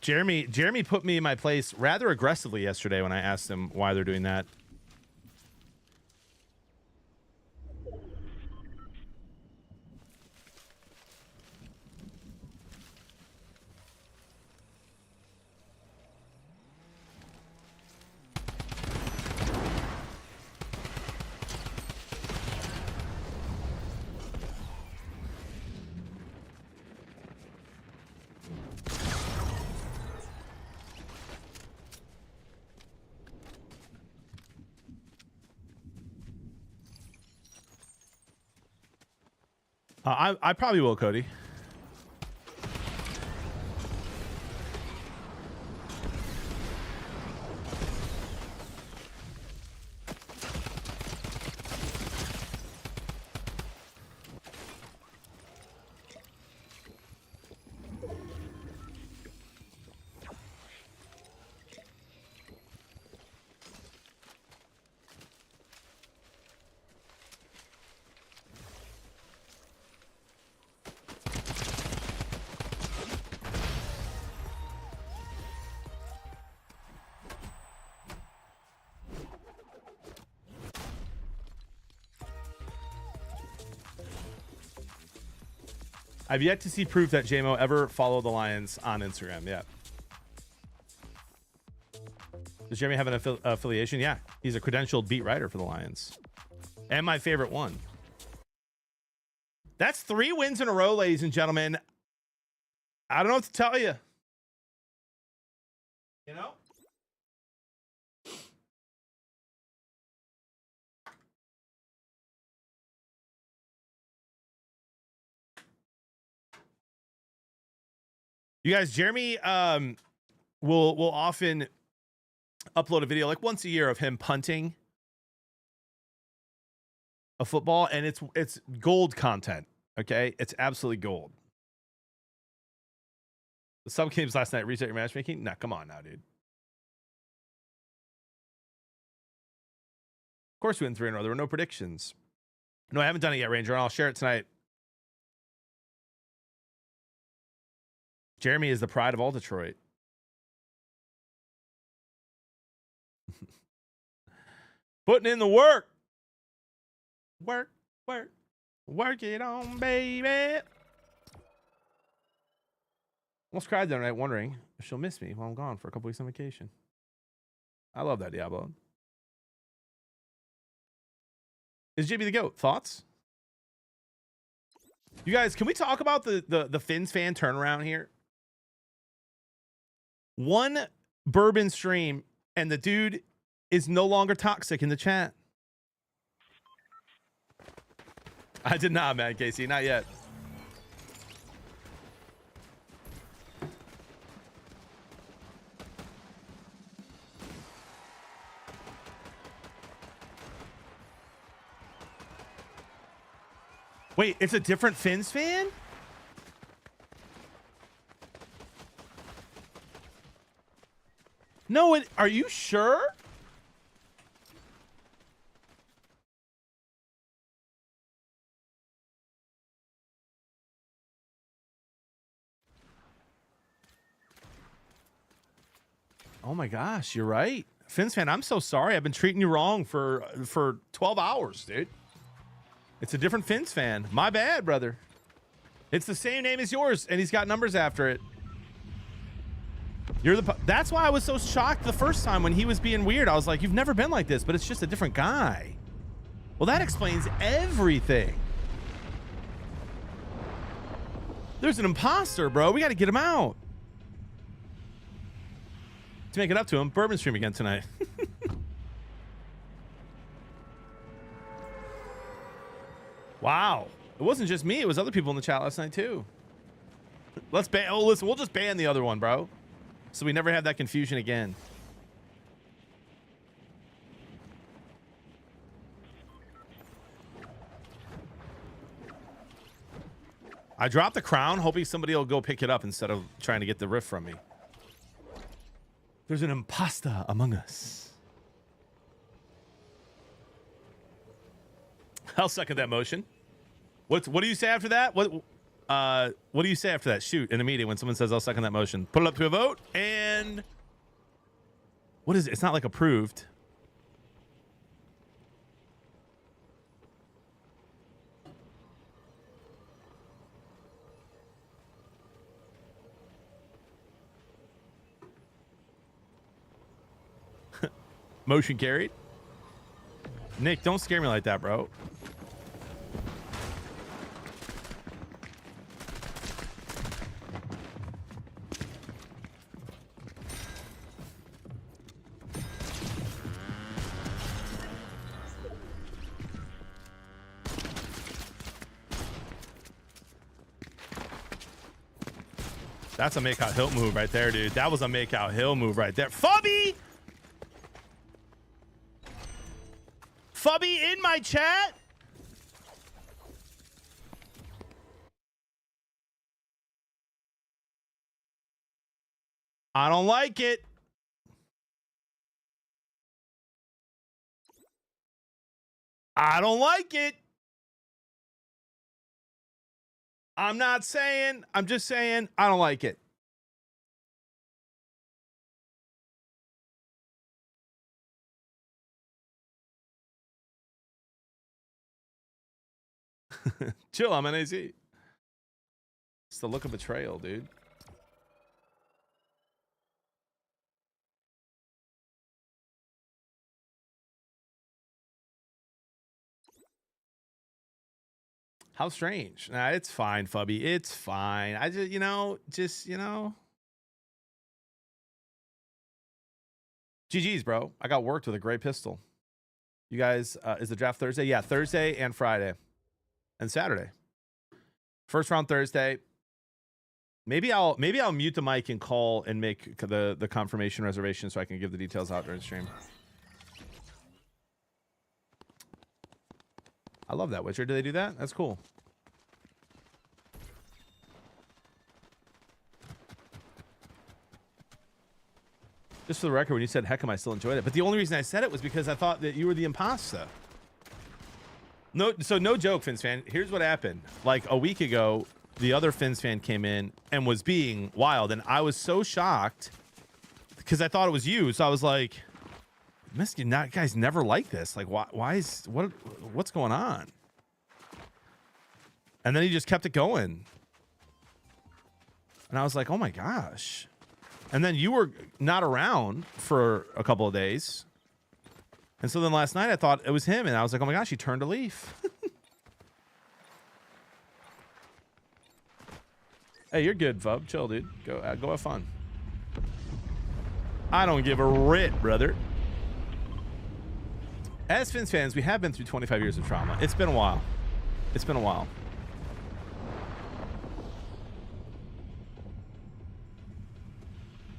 [SPEAKER 1] Jeremy put me in my place rather aggressively yesterday when I asked him why they're doing that. I probably will, Cody. I've yet to see proof that JMO ever followed the Lions on Instagram. Yeah. Does Jeremy have an affiliation? Yeah. He's a credentialed beat writer for the Lions. And my favorite one. That's 3 wins in a row, ladies and gentlemen. I don't know what to tell you. You know? You guys, Jeremy will often upload a video like once a year of him punting a football, and it's gold content. Okay, it's absolutely gold. The sub games last night. Reset your matchmaking. Nah, come on now, dude. Of course, we went 3 in a row. There were no predictions. No, I haven't done it yet, Ranger. And I'll share it tonight. Jeremy is the pride of all Detroit. Putting in the work. Work. Work it on, baby. Almost cried that night wondering if she'll miss me while I'm gone for a couple weeks on vacation. I love that, Diablo. Is JB the GOAT? Thoughts? You guys, can we talk about the Fins fan turnaround here? One Bourbon stream, and the dude is no longer toxic in the chat. I did not, man, Casey. Not yet. Wait, it's a different Fins fan? No, are you sure? Oh my gosh, you're right. Fins fan, I'm so sorry. I've been treating you wrong for 12 hours, dude. It's a different Fins fan. My bad, brother. It's the same name as yours, and he's got numbers after it. That's why I was so shocked the first time when he was being weird. I was like, you've never been like this, but it's just a different guy. Well, that explains everything. There's an imposter, bro. We got to get him out. To make it up to him, Bourbon stream again tonight. Wow. It wasn't just me. It was other people in the chat last night, too. Let's ban. Oh, listen, we'll just ban the other one, bro. So we never have that confusion again. I dropped the crown, hoping somebody will go pick it up instead of trying to get the rift from me. There's an imposter among us. I'll second that motion. What do you say after that? What do you say after that? Shoot, in a meeting when someone says I'll second that motion. Put it up to a vote, and what is it? It's not like approved. Motion carried. Nick, don't scare me like that, bro. That's a make out hill move right there, dude. That was a make out hill move right there. Fubby! Fubby in my chat? I don't like it. I don't like it. I'm not saying, I'm just saying I don't like it. Chill, I'm NAZ. It's the look of betrayal, dude. How strange. Nah, it's fine, Fubby. It's fine. I just, you know. GG's, bro. I got worked with a gray pistol. You guys, is the draft Thursday? Yeah, Thursday and Friday. And Saturday. First round Thursday. Maybe I'll mute the mic and call and make the confirmation reservation so I can give the details out during stream. I love that, Witcher. Do they do that? That's cool. Just for the record, when you said Heckham, I still enjoyed it. But the only reason I said it was because I thought that you were the imposter. No, so no joke, Fins fan. Here's what happened. Like a week ago, the other Fins fan came in and was being wild, and I was so shocked because I thought it was you. So I was like, guys never like this. Like, what's going on? And then he just kept it going. And I was like, oh my gosh. And then you were not around for a couple of days. And so then last night I thought it was him, and I was like, oh my gosh, he turned a leaf. Hey, you're good, Fub. Chill, dude. Go have fun. I don't give a rit, brother. As Fins fans, we have been through 25 years of trauma. It's been a while. It's been a while.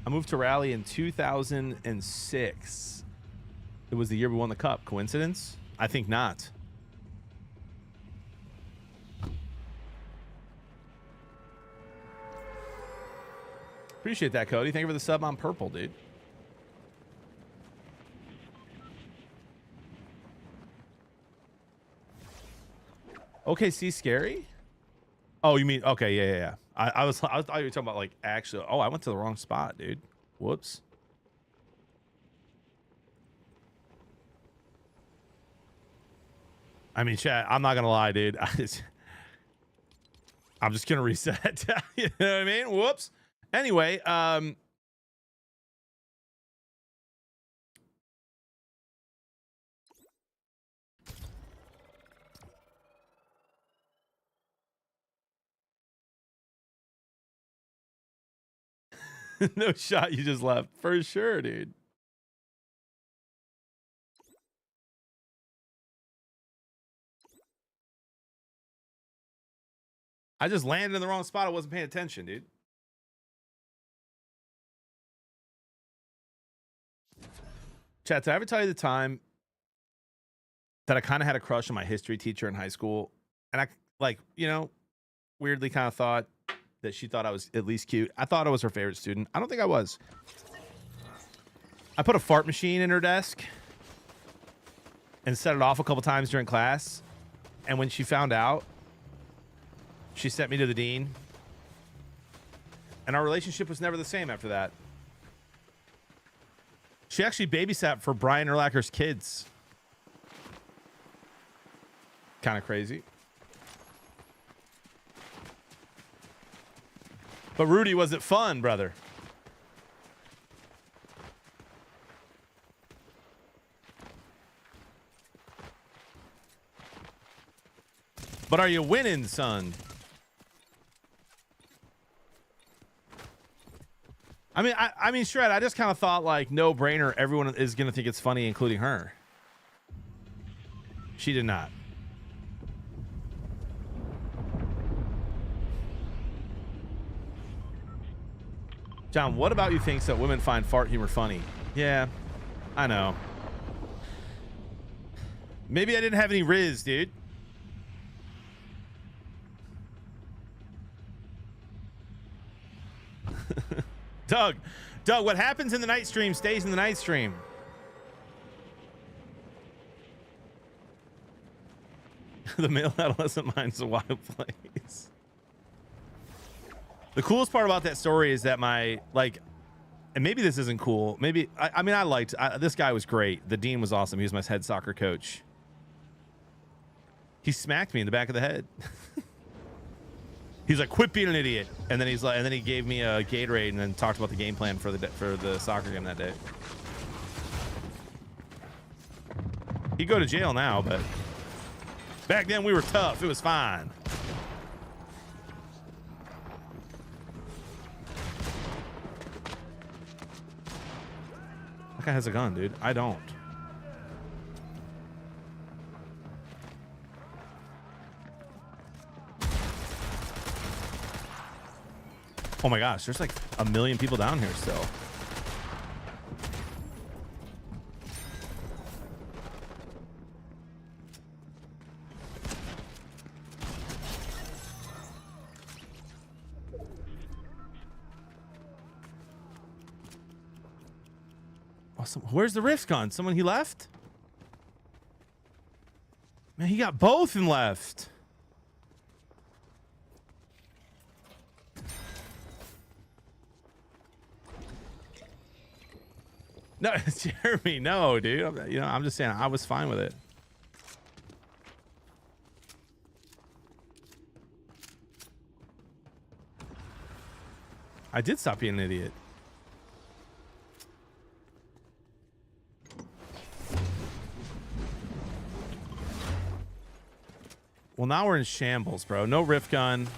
[SPEAKER 1] I moved to Raleigh in 2006. It was the year we won the cup. Coincidence? I think not. Appreciate that, Cody. Thank you for the sub on purple, dude. Okay, see, scary? Oh, you mean, okay, yeah. I thought you were talking about, like, actually. Oh, I went to the wrong spot, dude. Whoops. I mean, chat, I'm not gonna lie, dude. I'm just gonna reset. You know what I mean? Whoops. Anyway, no shot, you just left. For sure, dude. I just landed in the wrong spot. I wasn't paying attention, dude. Chat, did I ever tell you the time that I kind of had a crush on my history teacher in high school? And I, like, you know, weirdly kind of thought that she thought I was at least cute. I thought I was her favorite student. I don't think I was. I put a fart machine in her desk and set it off a couple times during class. And when she found out, she sent me to the dean. And our relationship was never the same after that. She actually babysat for Brian Urlacher's kids. Kind of crazy. But Rudy, was it fun, brother? But are you winning, son? I mean, Shred, I just kind of thought, like, no brainer. Everyone is going to think it's funny, including her. She did not. John, what about you thinks that women find fart humor funny? Yeah, I know. Maybe I didn't have any riz, dude. Doug, what happens in the night stream stays in the night stream. The male adolescent mind is a wild place. The coolest part about that story is that my, like, and maybe this isn't cool. Maybe, I mean, I liked, this guy was great. The dean was awesome. He was my head soccer coach. He smacked me in the back of the head. He's like, quit being an idiot. And then he's like, and then he gave me a Gatorade and then talked about the game plan for the soccer game that day. He'd go to jail now, but back then we were tough. It was fine. That guy has a gun, dude. I don't. Oh my gosh, there's like a million people down here still. Awesome. Where's the Rift gone? Someone he left? Man, he got both and left. No, Jeremy, no, dude. I'm just saying I was fine with it. I did stop being an idiot. Well, now we're in shambles, bro. No rift gun.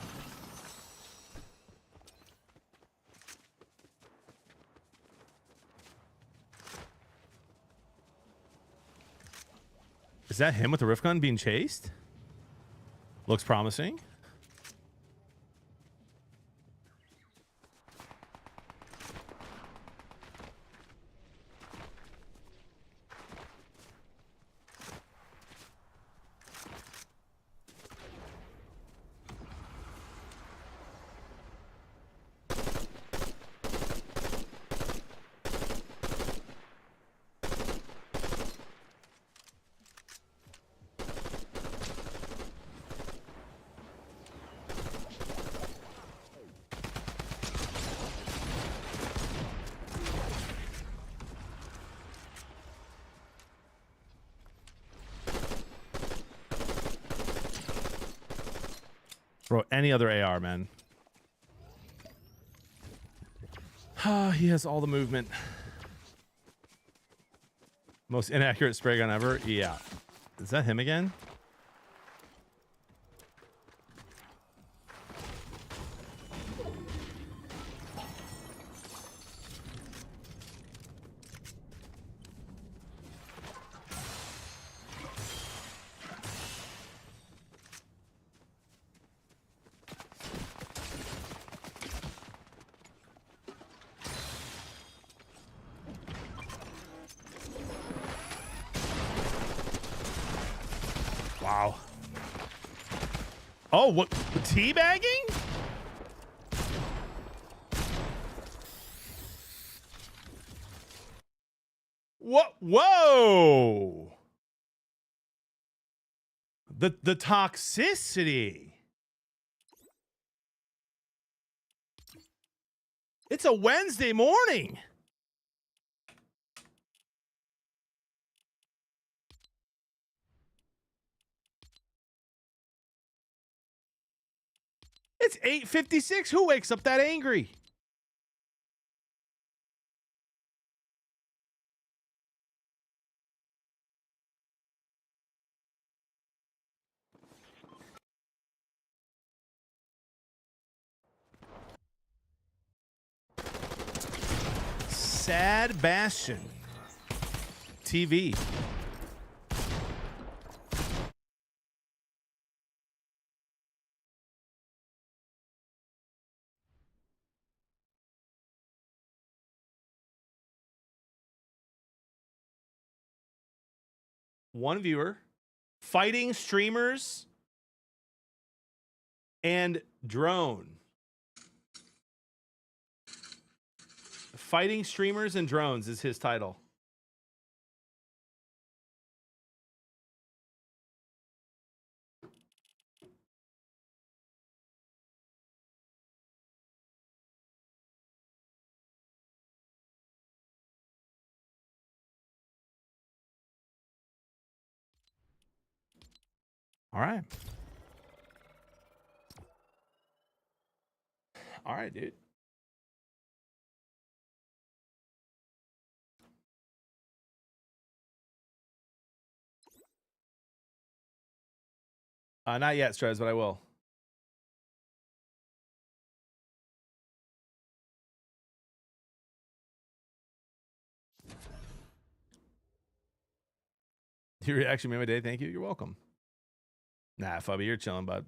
[SPEAKER 1] Is that him with the rift gun being chased? Looks promising. Bro, any other AR, man. He has all the movement. Most inaccurate spray gun ever. Yeah. Is that him again? Wow. Oh, what? Teabagging? What? Whoa. The toxicity. It's a Wednesday morning. It's 8:56. Who wakes up that angry? Sad Bastion. TV. One viewer. Fighting streamers and drone. Fighting streamers and drones is his title. All right. All right, dude. Not yet, Strez, but I will. Your reaction made my day. Thank you. You're welcome. Nah, Fubby, you're chilling, bud.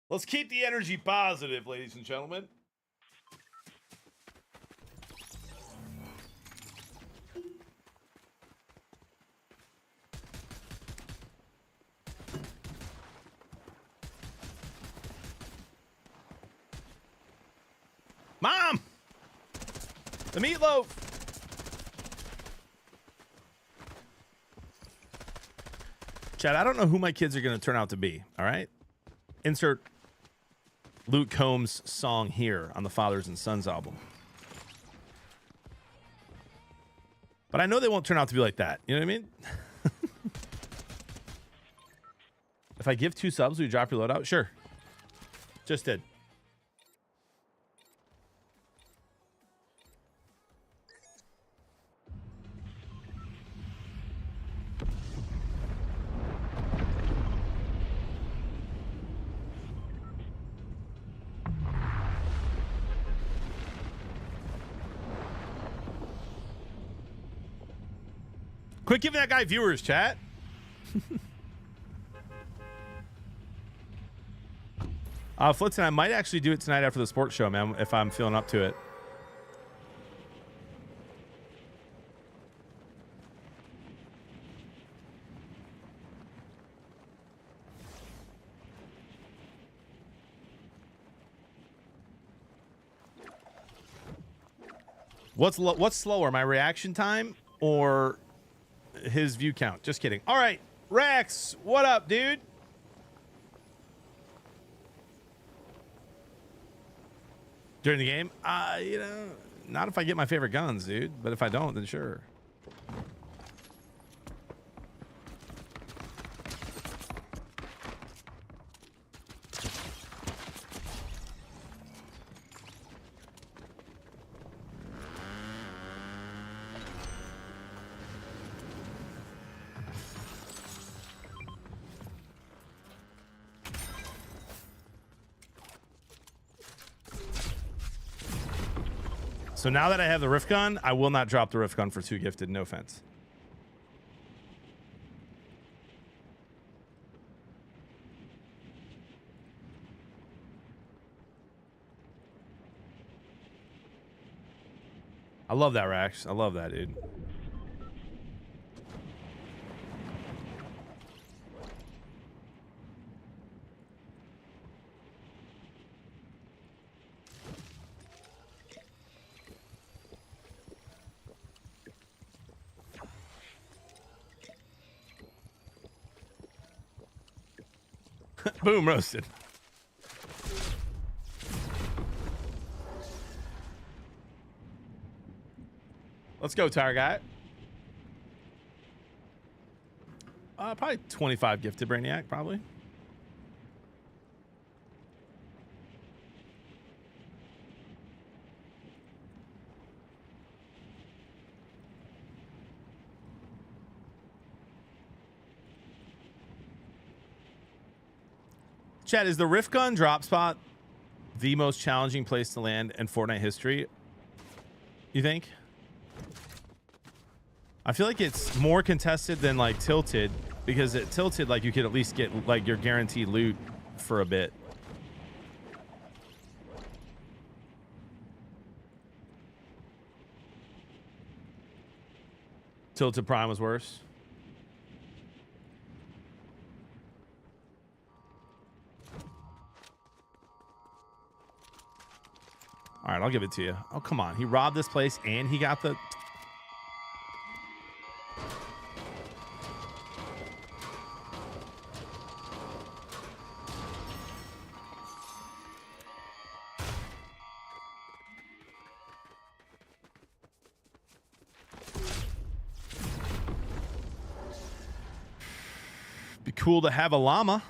[SPEAKER 1] Let's keep the energy positive, ladies and gentlemen. Mom! The meatloaf! Chad, I don't know who my kids are going to turn out to be, all right? Insert Luke Combs' song here on the Fathers and Sons album. But I know they won't turn out to be like that. You know what I mean? If I give 2 subs, will you drop your loadout? Sure. Just did. Quit giving that guy viewers, chat. Flitzen, I might actually do it tonight after the sports show, man, if I'm feeling up to it. What's slower, my reaction time or his view count? Just kidding. All right, Rex, what up, dude? During the game? You know, not if I get my favorite guns, dude. But if I don't, then sure. So now that I have the Rift Gun, I will not drop the Rift Gun for 2 gifted. No offense. I love that, Rax. I love that, dude. Boom, roasted. Let's go, Tire Guy. Probably 25 gifted Brainiac, probably. Chad, is the Rift Gun drop spot the most challenging place to land in Fortnite history? You think? I feel like it's more contested than like Tilted, because at Tilted, like you could at least get like your guaranteed loot for a bit. Tilted Prime was worse. All right, I'll give it to you. Oh, come on. He robbed this place and he got the... Be cool to have a llama.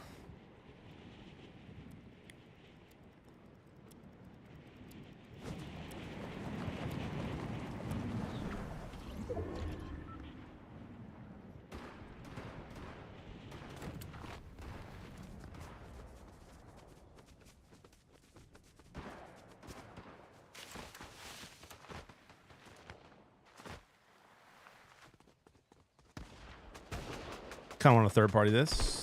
[SPEAKER 1] Kind of want to third party this.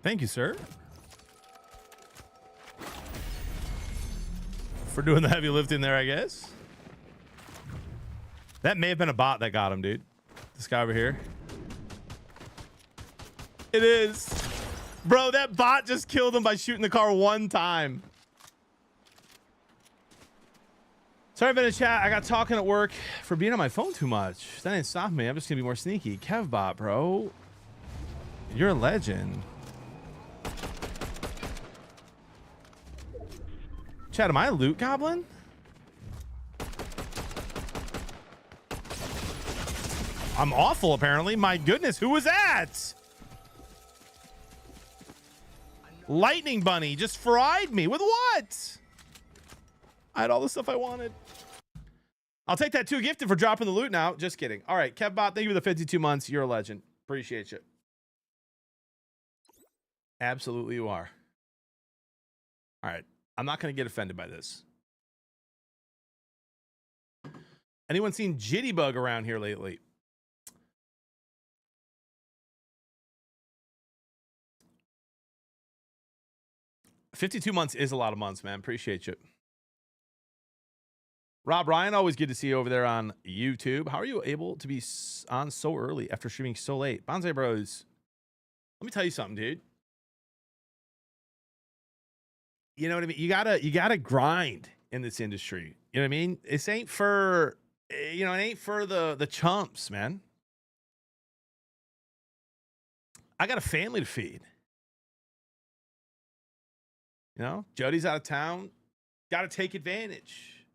[SPEAKER 1] Thank you, sir, for doing the heavy lifting there, I guess. That may have been a bot that got him, dude. This guy over here. It is. Bro, that bot just killed him by shooting the car one time. Sorry, I've been in chat. I got talking at work for being on my phone too much. That ain't stopping me. I'm just going to be more sneaky. Kevbot, bro. You're a legend. Chad, am I a loot goblin? I'm awful, apparently. My goodness, who was that? Lightning Bunny just fried me. With what? I had all the stuff I wanted. I'll take that 2 gifted for dropping the loot now. Just kidding. All right, Kevbot, thank you for the 52 months. You're a legend. Appreciate you. Absolutely you are. All right. I'm not going to get offended by this. Anyone seen Jittybug around here lately? $52 months is a lot of months, man. Appreciate you. Rob Ryan, always good to see you over there on YouTube. How are you able to be on so early after streaming so late? Bonsai Bros, let me tell you something, dude. You know what I mean? You gotta grind in this industry. You know what I mean? This ain't for it ain't for the chumps, man. I got a family to feed. You know, Jody's out of town. Got to take advantage.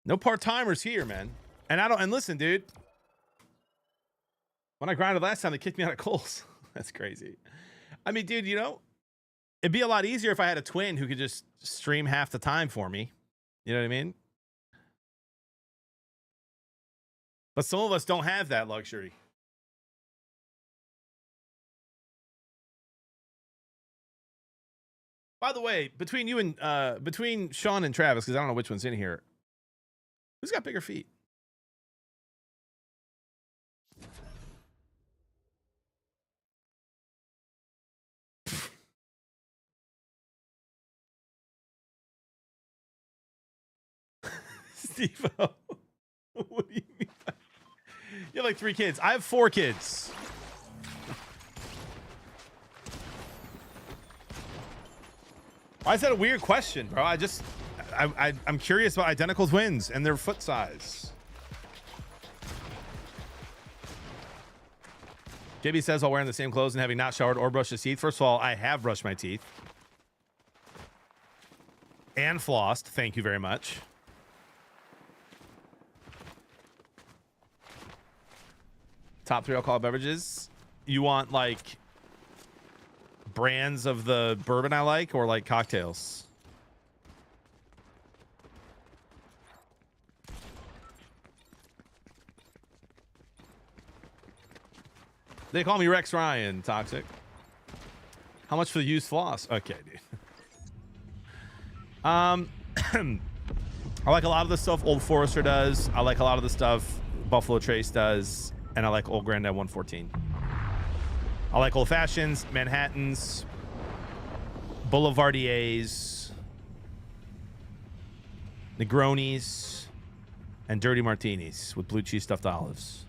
[SPEAKER 1] No part-timers here, man. And listen, dude. When I grinded last time, they kicked me out of Kohl's. That's crazy. I mean, dude, it'd be a lot easier if I had a twin who could just stream half the time for me. You know what I mean? But some of us don't have that luxury. By the way, between you and between Sean and Travis, because I don't know which one's in here, who's got bigger feet? Steve-O. What do you mean? You have like 3 kids. I have 4 kids. Why is that a weird question, bro? I'm curious about identical twins and their foot size. JB says while wearing the same clothes and having not showered or brushed his teeth. First of all, I have brushed my teeth. And flossed. Thank you very much. Top 3 alcohol beverages. You want like brands of the bourbon I like or like cocktails? They call me Rex Ryan, Toxic. How much for the used floss? Okay, dude. I like a lot of the stuff Old Forester does. I like a lot of the stuff Buffalo Trace does. And I like Old Grandad 114. I like Old Fashions, Manhattans, Boulevardiers, Negronis, and Dirty Martinis with blue cheese stuffed olives.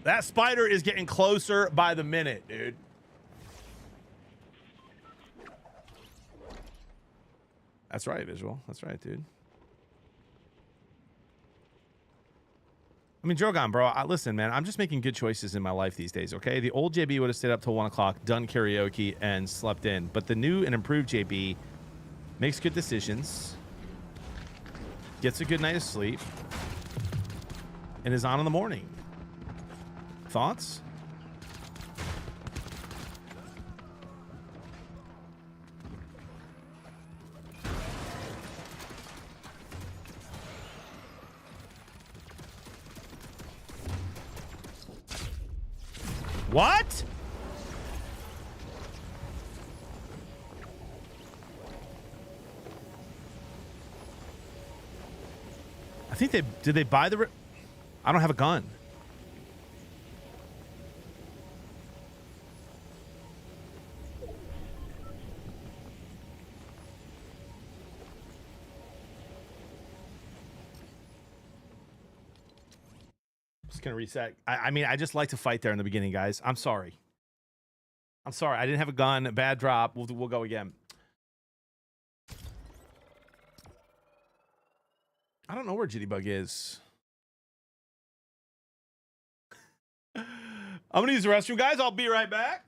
[SPEAKER 1] That spider is getting closer by the minute, dude. That's right, Visual. That's right, dude. I mean, Drogon, bro, listen, man, I'm just making good choices in my life these days, okay? The old JB would have stayed up till 1 o'clock, done karaoke, and slept in. But the new and improved JB makes good decisions, gets a good night of sleep, and is on in the morning. Thoughts? What? I think did they buy the I don't have a gun. Gonna reset. I mean, I just like to fight there in the beginning, guys. I'm sorry. I didn't have a gun. Bad drop. We'll go again. I don't know where Jittybug is. I'm gonna use the restroom, guys. I'll be right back.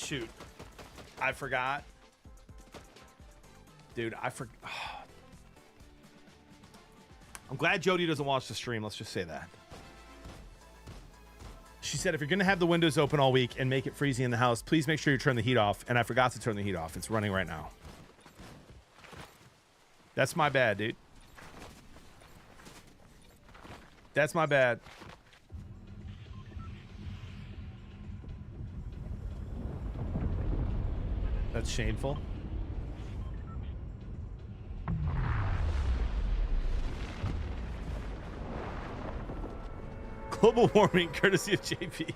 [SPEAKER 1] shoot. I forgot. Dude, I forgot. I'm glad Jody doesn't watch the stream. Let's just say that. She said, if you're going to have the windows open all week and make it freezing in the house, please make sure you turn the heat off. And I forgot to turn the heat off. It's running right now. That's my bad, dude. That's my bad. That's shameful. Global warming, courtesy of JP.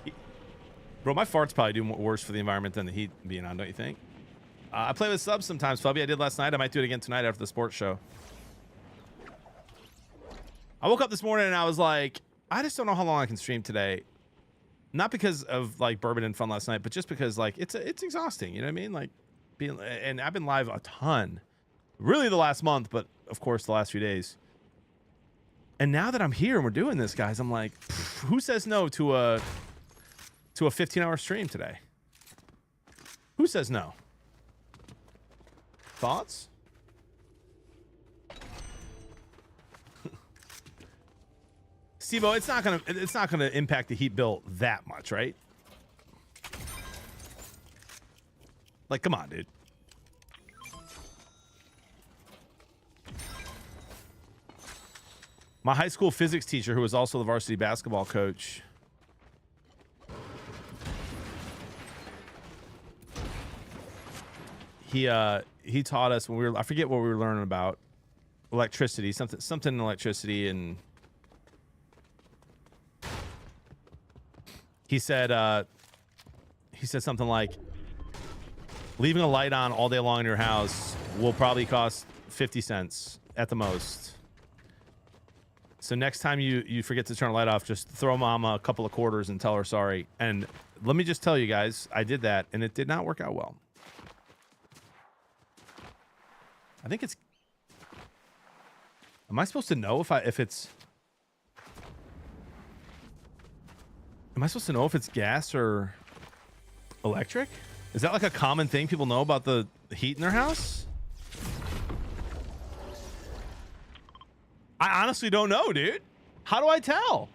[SPEAKER 1] Bro, my farts probably do worse for the environment than the heat being on, don't you think? I play with subs sometimes, Fubby. I did last night. I might do it again tonight after the sports show. I woke up this morning and I was like, I just don't know how long I can stream today. Not because of like bourbon and fun last night, but just because like it's exhausting. You know what I mean? Like and I've been live a ton, really the last month, but of course the last few days. And now that I'm here and we're doing this, guys, I'm like, who says no to a 15-hour stream today? Who says no? Thoughts? Steve-O, it's not gonna impact the heat bill that much, right? Like, come on, dude. My high school physics teacher, who was also the varsity basketball coach, he taught us when we were, I forget what we were learning about, electricity, something in electricity, and he said something like, leaving a light on all day long in your house will probably cost 50 cents at the most. So next time you forget to turn a light off, just throw mama a couple of quarters and tell her sorry. And let me just tell you guys, I did that and it did not work out well. I think it's, am I supposed to know if it's gas or electric? Is that like a common thing people know about the heat in their house? I honestly don't know, dude. How do I tell?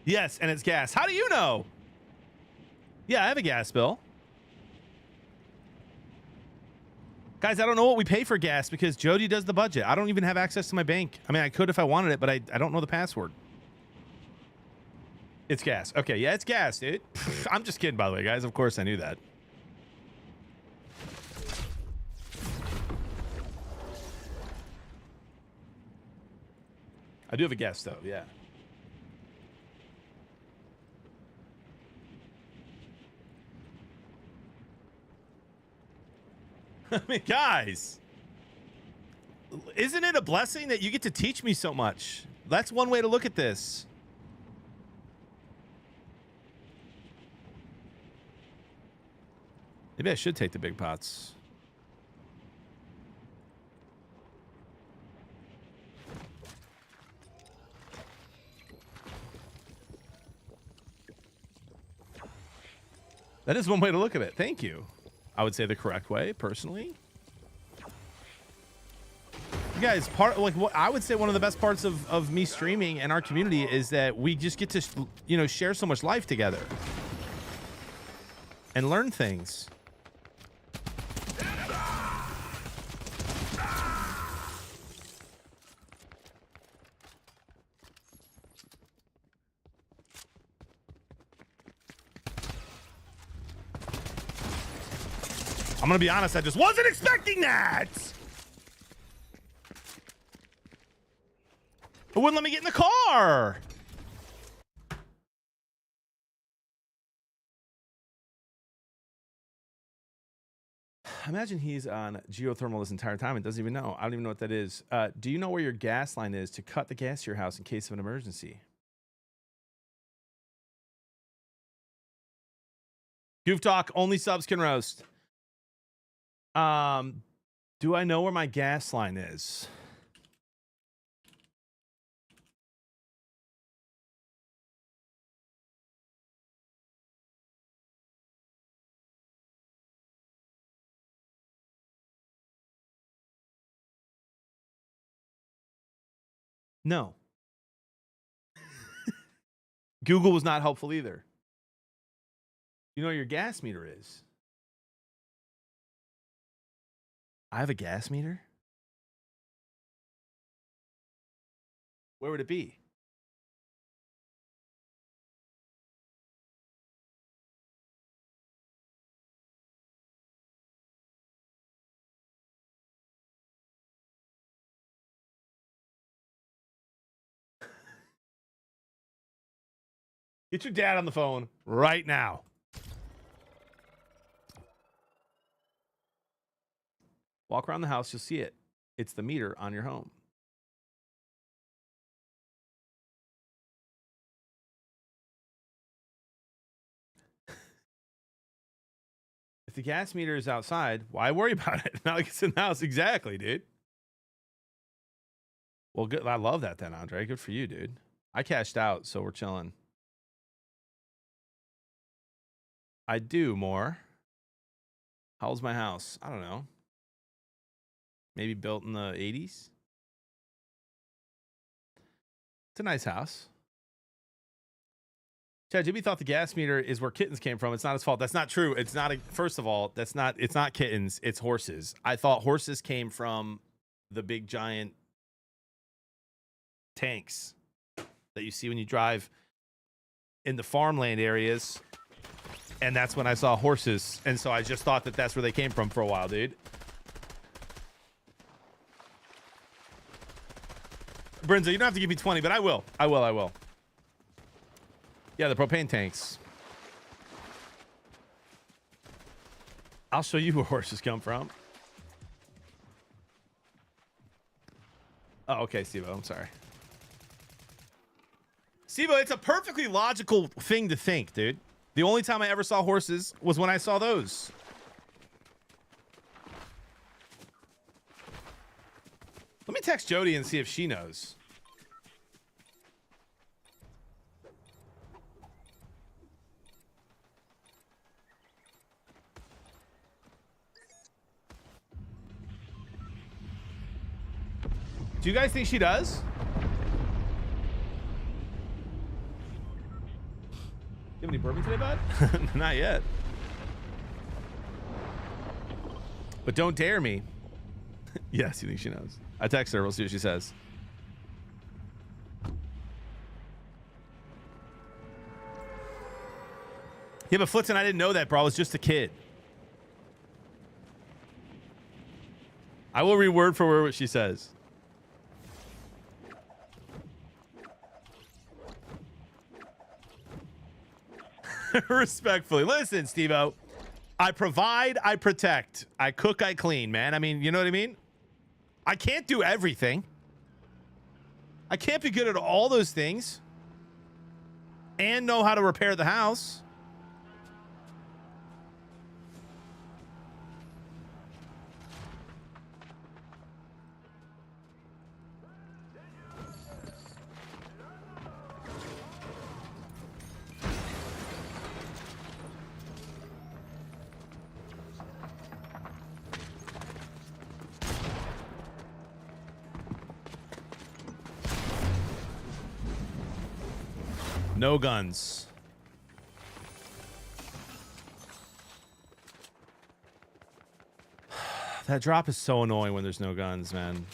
[SPEAKER 1] Yes, and it's gas. How do you know? Yeah, I have a gas bill. Guys, I don't know what we pay for gas because Jody does the budget. I don't even have access to my bank. I mean, I could if I wanted it, but I don't know the password. It's gas. Okay, yeah, it's gas, dude. I'm just kidding, by the way, guys. Of course I knew that. I do have a gas stove, yeah. I mean, guys, isn't it a blessing that you get to teach me so much? That's one way to look at this. Maybe I should take the big pots. That is one way to look at it. Thank you. I would say the correct way, personally. You guys, what I would say one of the best parts of me streaming and our community is that we just get to, you know, share so much life together and learn things. I'm gonna be honest, I just wasn't expecting that. It wouldn't let me get in the car. Imagine he's on geothermal this entire time and doesn't even know. I don't even know what that is. Do you know where your gas line is to cut the gas to your house in case of an emergency? Goof Talk, only subs can roast. Do I know where my gas line is? No. Google was not helpful either. You know what your gas meter is? I have a gas meter? Where would it be? Get your dad on the phone right now. Walk around the house, you'll see it. It's the meter on your home. If the gas meter is outside, why worry about it? Not like it's in the house. Exactly, dude. Well, good. I love that then, Andre. Good for you, dude. I cashed out, so we're chilling. I do more. How old's my house? I don't know. Maybe built in the 80s. It's a nice house. Chad, Jimmy thought the gas meter is where kittens came from. It's not his fault. That's not true. It's not. First of all, it's not kittens. It's horses. I thought horses came from the big giant tanks that you see when you drive in the farmland areas. And that's when I saw horses. And so I just thought that that's where they came from for a while, dude. Brinza, you don't have to give me 20, but I will. I will. Yeah, the propane tanks. I'll show you where horses come from. Oh, okay, Steve. I'm sorry. Steve, it's a perfectly logical thing to think, dude. The only time I ever saw horses was when I saw those. Let me text Jody and see if she knows. Do you guys think she does? You have any bourbon today, bud? Not yet. But don't dare me. Yes, you think she knows. I text her. We'll see what she says. Yeah, but Flitzen, I didn't know that, bro. I was just a kid. I will read word for word what she says. Respectfully. Listen, Steve-O. I provide, I protect. I cook, I clean, man. I mean, you know what I mean? I can't do everything. I can't be good at all those things and know how to repair the house. No guns. That drop is so annoying when there's no guns, man.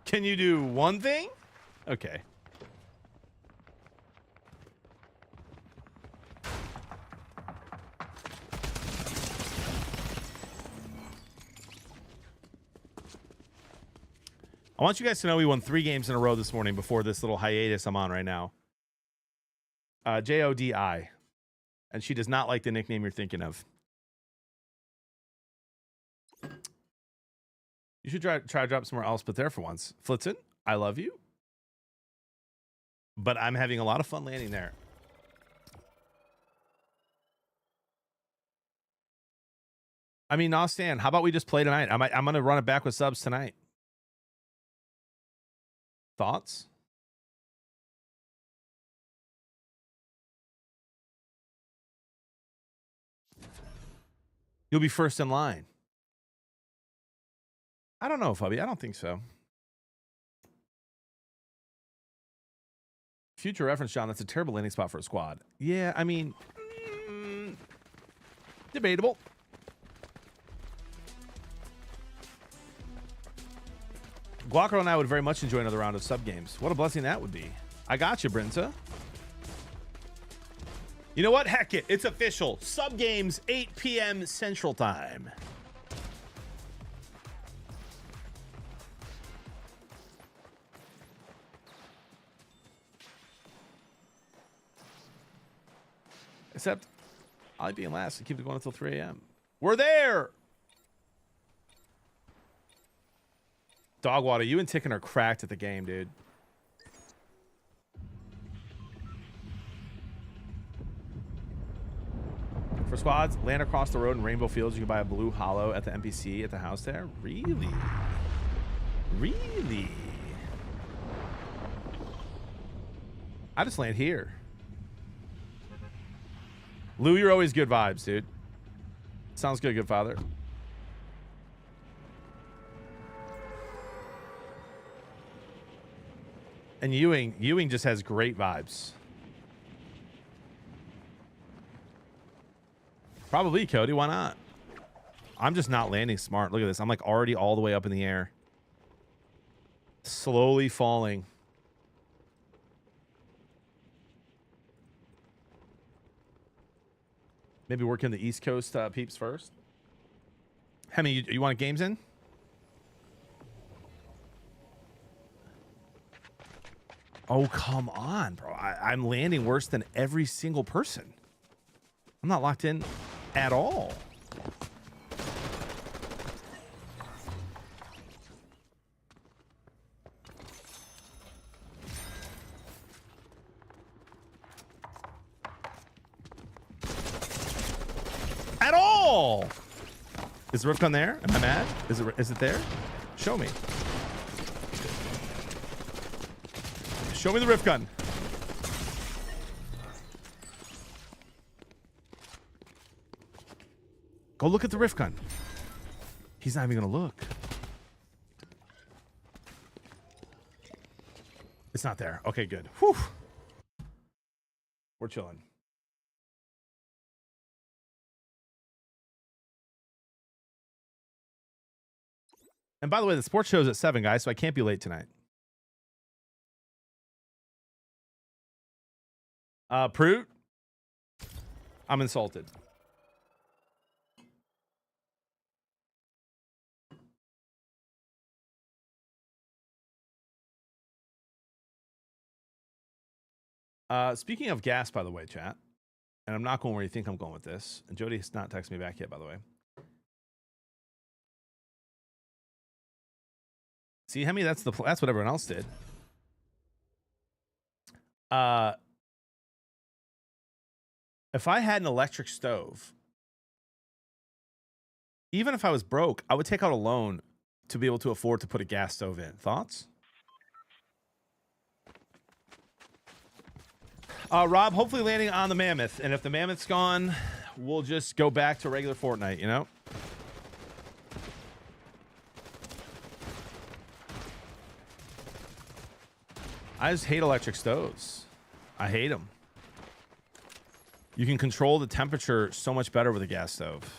[SPEAKER 1] Can you do one thing? Okay. I want you guys to know we won 3 games in a row this morning before this little hiatus I'm on right now. Jodi. And she does not like the nickname you're thinking of. You should try to drop somewhere else, but there for once. Flitzen, I love you. But I'm having a lot of fun landing there. I mean, nah, Stan, how about we just play tonight? I'm going to run it back with subs tonight. Thoughts? You'll be first in line. I don't know, Fubby. I don't think so. Future reference, John. That's a terrible landing spot for a squad. Yeah, I mean, debatable. Guacro and I would very much enjoy another round of sub games. What a blessing that would be. I got you, Brinza. You know what? Heck it. It's official. Sub games, 8 p.m. Central Time. Except, I'll be in last and keep it going until 3 a.m. We're there! Dogwater, you and Ticken are cracked at the game, dude. For squads, land across the road in Rainbow Fields. You can buy a blue hollow at the NPC at the house there. Really? Really? I just land here. Lou, you're always good vibes, dude. Sounds good, good father. And Ewing just has great vibes. Probably, Cody. Why not? I'm just not landing smart. Look at this. I'm like already all the way up in the air. Slowly falling. Maybe working the East Coast peeps first. Hemi, you want games in? Oh, come on, bro. I'm landing worse than every single person. I'm not locked in at all. At all. Is the rift gun there? Am I mad? Is it there? Show me. Show me the rift gun. Go look at the rift gun. He's not even gonna look. It's not there. Okay, good. Whew. We're chilling. And by the way, the sports show's at 7, guys, so I can't be late tonight. Proot, I'm insulted. Speaking of gas, by the way, chat, and I'm not going where you think I'm going with this, and Jody has not texted me back yet, by the way. See, Hemi, that's what everyone else did. If I had an electric stove, even if I was broke, I would take out a loan to be able to afford to put a gas stove in. Thoughts? Rob, hopefully landing on the Mammoth. And if the Mammoth's gone, we'll just go back to regular Fortnite, you know? I just hate electric stoves. I hate them. You can control the temperature so much better with a gas stove.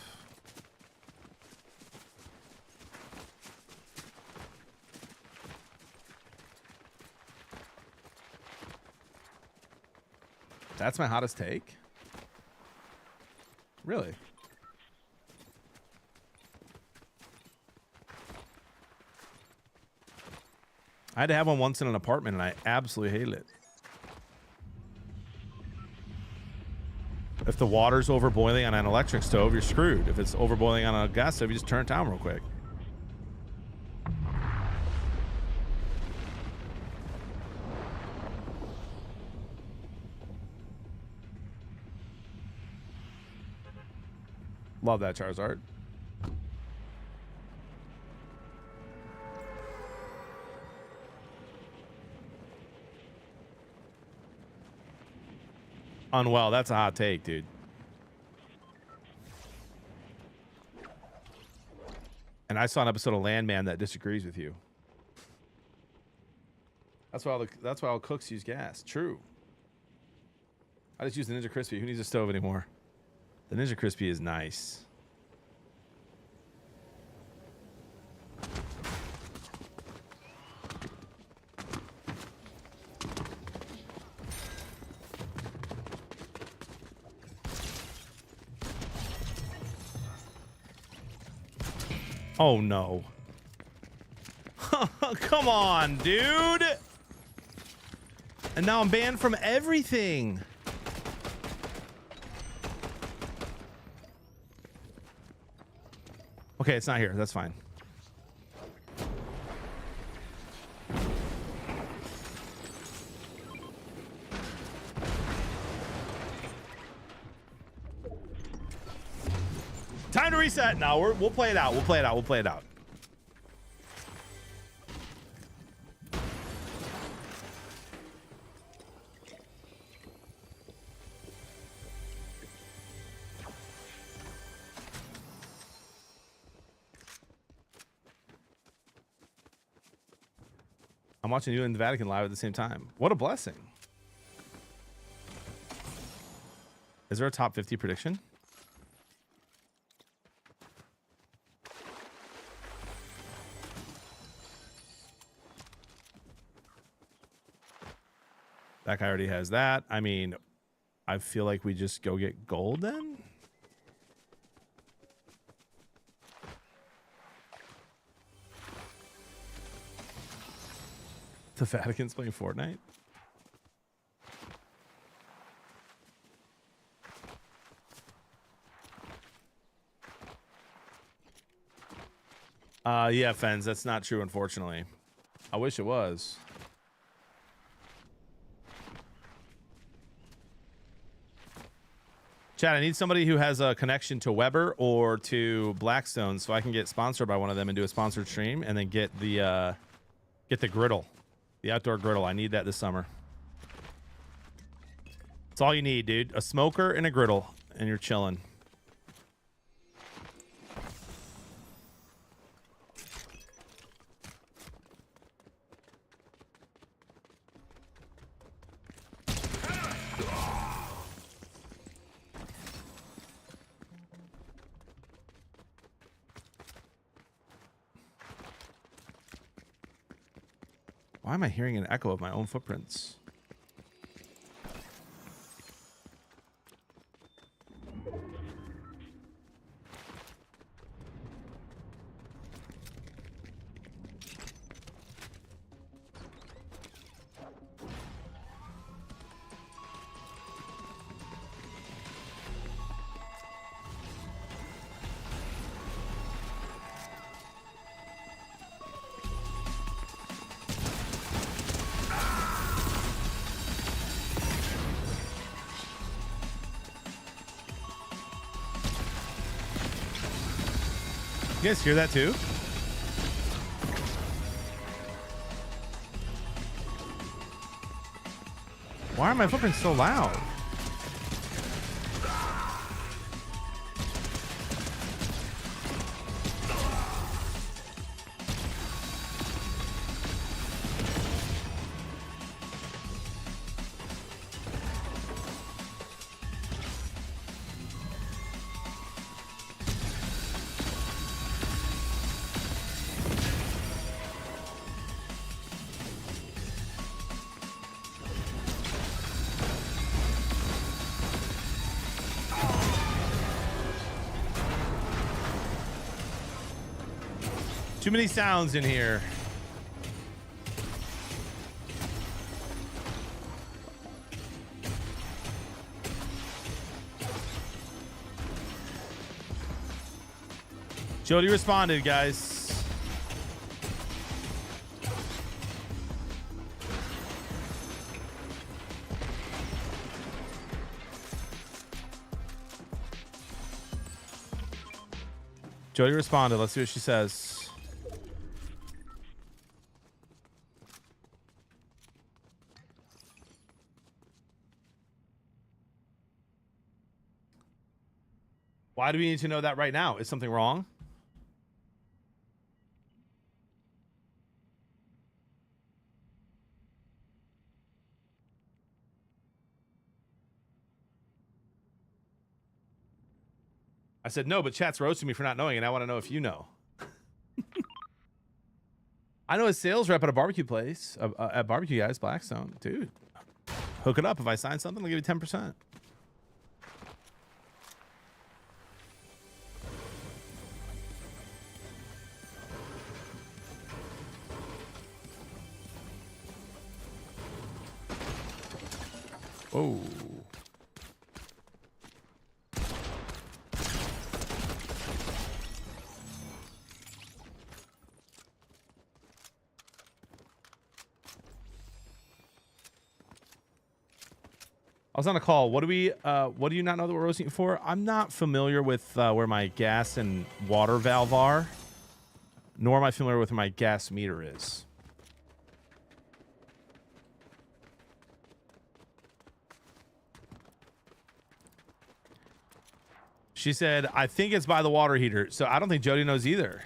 [SPEAKER 1] That's my hottest take? Really? I had to have one once in an apartment, and I absolutely hated it. If the water's overboiling on an electric stove, you're screwed. If it's overboiling on a gas stove, you just turn it down real quick. Love that, Charizard. Unwell, that's a hot take, dude. And I saw an episode of Landman that disagrees with you. That's why all cooks use gas. True. I just use the Ninja Crispy. Who needs a stove anymore? The Ninja Crispy is nice. Oh no. Come on, dude. And now I'm banned from everything. Okay, it's not here. That's fine. Time to reset. No, we'll play it out. We'll play it out. We'll play it out. I'm watching you in the Vatican live at the same time. What a blessing. Is there a top 50 prediction? That guy already has that. I mean, I feel like we just go get gold then. The Vatican's playing Fortnite. Yeah, Fens, that's not true, unfortunately. I wish it was. Chad, I need somebody who has a connection to Weber or to Blackstone so I can get sponsored by one of them and do a sponsored stream and then get the griddle. The outdoor griddle. I need that this summer. That's all you need, dude. A smoker and a griddle, and you're chilling. Why am I hearing an echo of my own footprints? You guys hear that too? Why are my footprints so loud? Too many sounds in here. Jody responded, guys. Jody responded. Let's see what she says. Why do we need to know that right now? Is something wrong? I said, no, but chat's roasting me for not knowing, and I want to know if you know. I know a sales rep at a barbecue place, at Barbecue Guys, Blackstone. Dude, hook it up. If I sign something, I'll give you 10%. Whoa. I was on a call. What do you not know that we're roasting for? I'm not familiar with where my gas and water valve are, nor am I familiar with where my gas meter is. She said, I think it's by the water heater. So I don't think Jody knows either.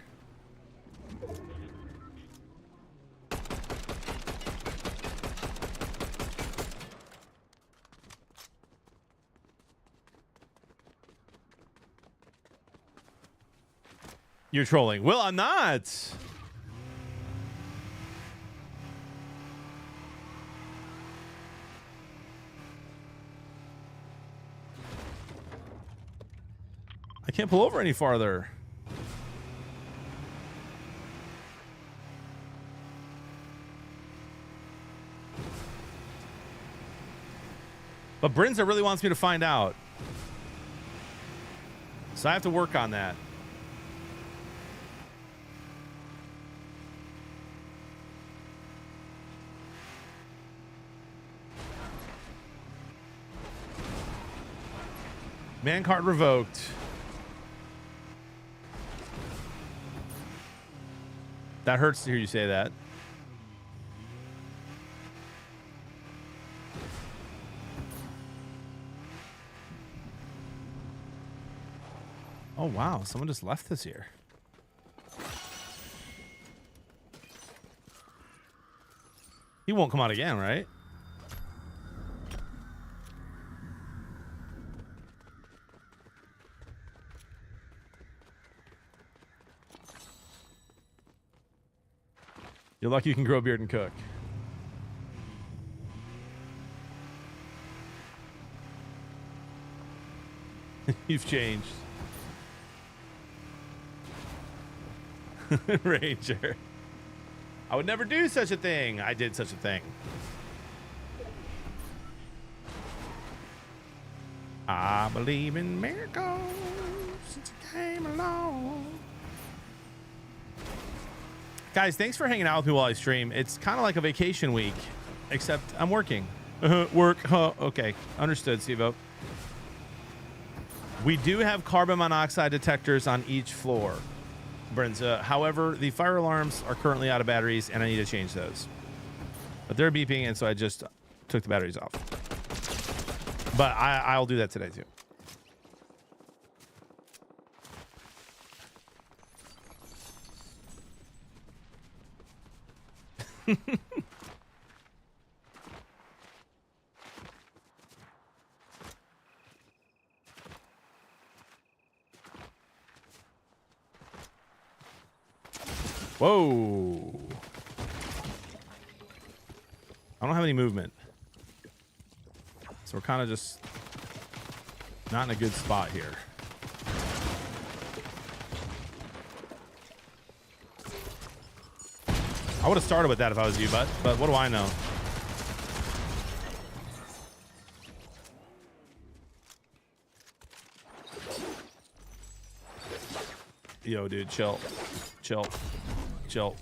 [SPEAKER 1] You're trolling. Well, I'm not. I can't pull over any farther. But Brinza really wants me to find out. So I have to work on that. Man card revoked. That hurts to hear you say that. Oh, wow. Someone just left this here. He won't come out again, right? You're lucky you can grow a beard and cook. You've changed. Ranger. I would never do such a thing. I did such a thing. I believe in miracles since you came along. Guys, thanks for hanging out with me while I stream. It's kind of like a vacation week, except I'm working. Work. Okay. Understood, Sivo. We do have carbon monoxide detectors on each floor, Brinza. However, the fire alarms are currently out of batteries, and I need to change those. But they're beeping, and so I just took the batteries off. But I'll do that today, too. Whoa. I don't have any movement. So we're kind of just not in a good spot here. I would have started with that if I was you, but what do I know? Yo, dude, chill. Chill. Chill.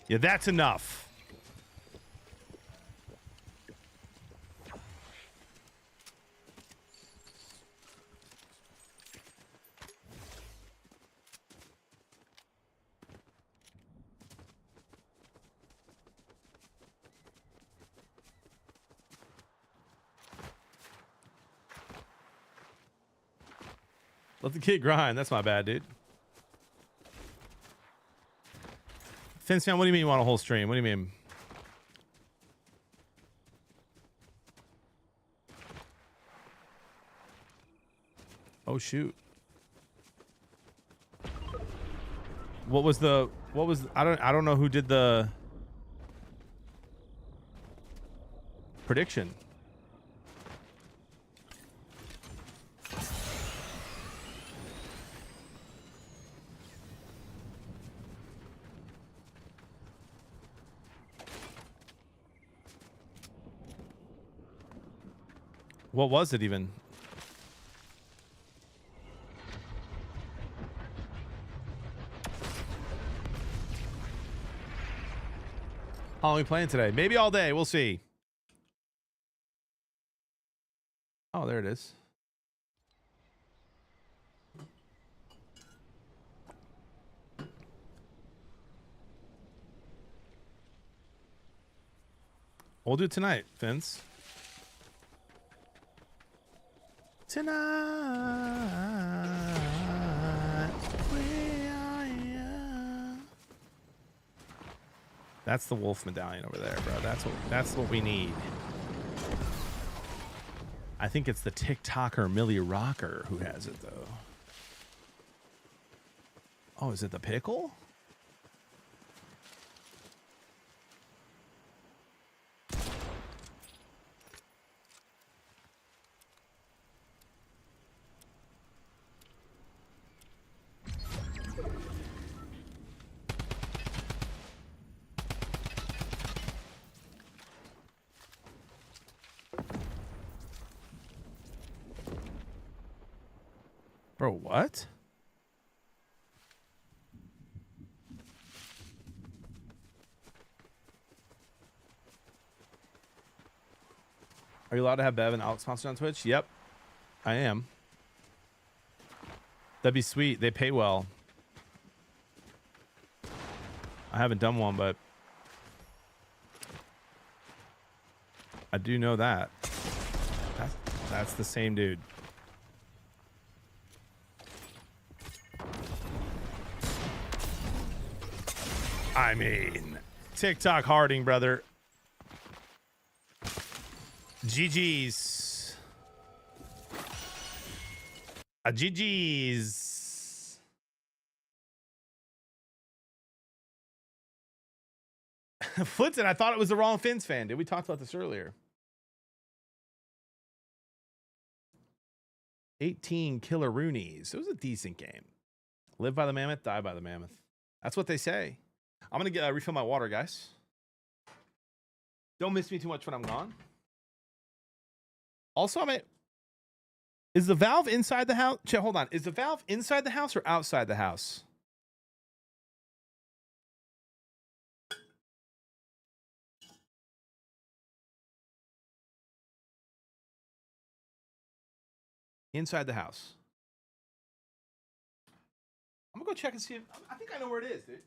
[SPEAKER 1] Yeah, that's enough. Let the kid grind. That's my bad, dude. Fence fan, what do you mean you want a whole stream? What do you mean? Oh shoot. What was I don't know who did the prediction. What was it even? How long are we playing today? Maybe all day. We'll see. Oh, there it is. We'll do it tonight, Vince. Tonight, we are young. That's the wolf medallion over there, bro. That's what we need. I think it's the TikToker Millie Rocker who has it though. Oh, is it the pickle? Bro, what? Are you allowed to have Bev and Alex sponsored on Twitch? Yep, I am. That'd be sweet. They pay well. I haven't done one, but I do know that. That's the same dude. I mean, TikTok Harding, brother. GG's. GG's. Flinton, I thought it was the wrong Finns fan, dude. We talked about this earlier. 18 killer Roonies. It was a decent game. Live by the mammoth, die by the mammoth. That's what they say. I'm going to refill my water, guys. Don't miss me too much when I'm gone. Also, is the valve inside the house? Hold on. Is the valve inside the house or outside the house? Inside the house. I'm going to go check and see if... I think I know where it is, dude.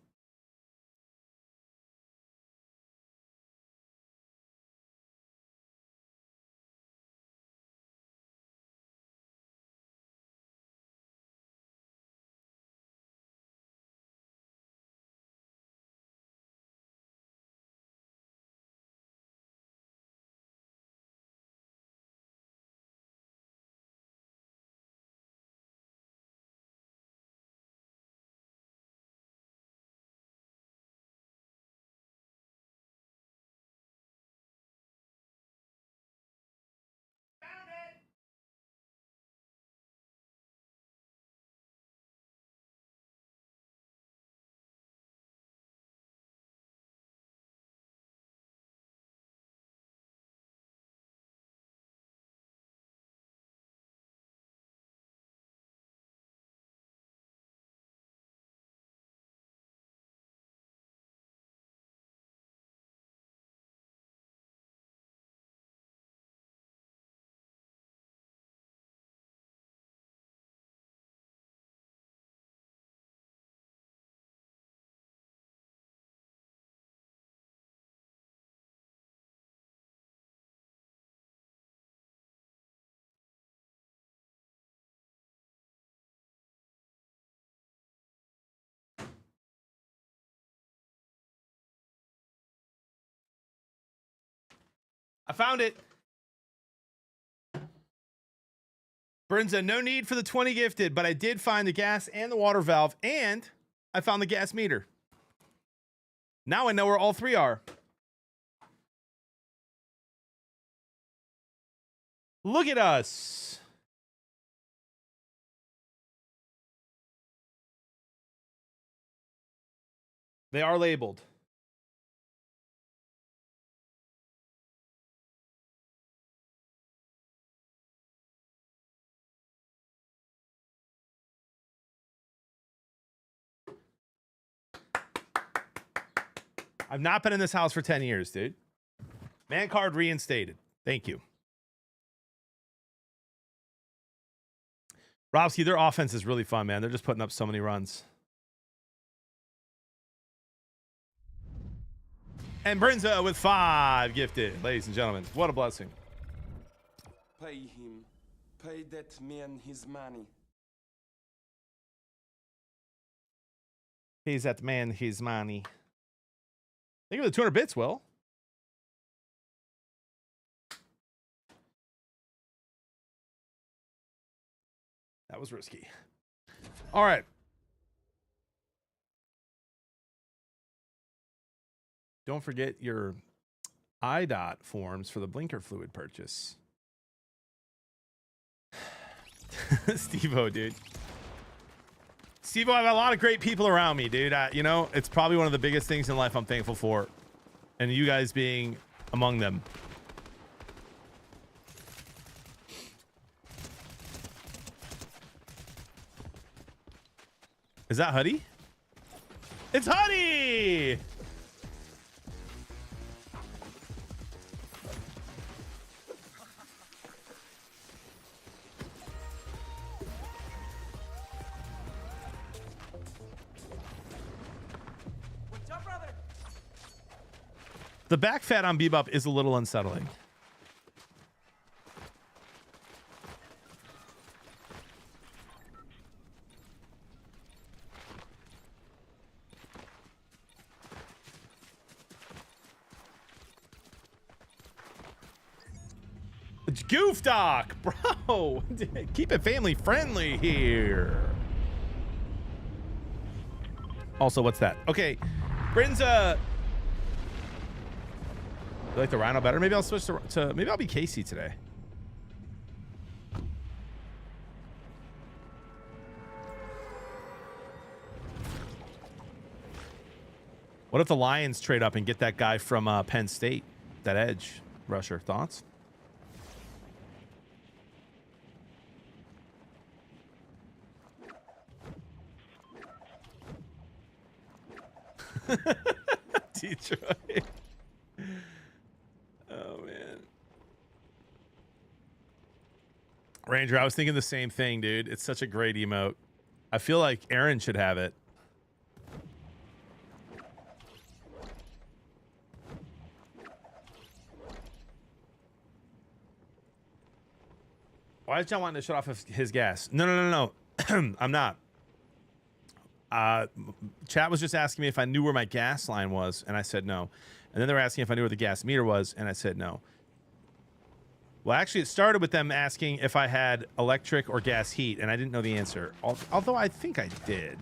[SPEAKER 1] I found it. Brinza, no need for the 20 gifted, but I did find the gas and the water valve, and I found the gas meter. Now I know where all three are. Look at us. They are labeled. I've not been in this house for 10 years, dude. Man card reinstated. Thank you. Robski, their offense is really fun, man. They're just putting up so many runs. And Brinza with 5 gifted. Ladies and gentlemen, what a blessing.
[SPEAKER 2] Pay him. Pay that man his money.
[SPEAKER 1] Pays that man his money. Think of the 200 bits, Will. That was risky. All right. Don't forget your IDOT forms for the blinker fluid purchase. Steve-O, dude. Steve-O, I have a lot of great people around me, dude. You know, it's probably one of the biggest things in life I'm thankful for. And you guys being among them. Is that Huddy? It's Huddy!
[SPEAKER 3] What's up, brother?
[SPEAKER 1] The back fat on Bebop is a little unsettling. It's Goof Doc, bro. Keep it family friendly here. Also, what's that? Okay, Brinza. You like the Rhino better? Maybe I'll switch to maybe I'll be Casey today. What if the Lions trade up and get that guy from Penn State, that edge rusher? Thoughts? Detroit. Oh man. Ranger, I was thinking the same thing, dude. It's such a great emote. I feel like Aaron should have it. Why is John wanting to shut off his gas? No. I'm not. Chat was just asking me if I knew where my gas line was, and I said no. And then they were asking if I knew where the gas meter was, and I said no. Well, actually, it started with them asking if I had electric or gas heat, and I didn't know the answer. Although I think I did.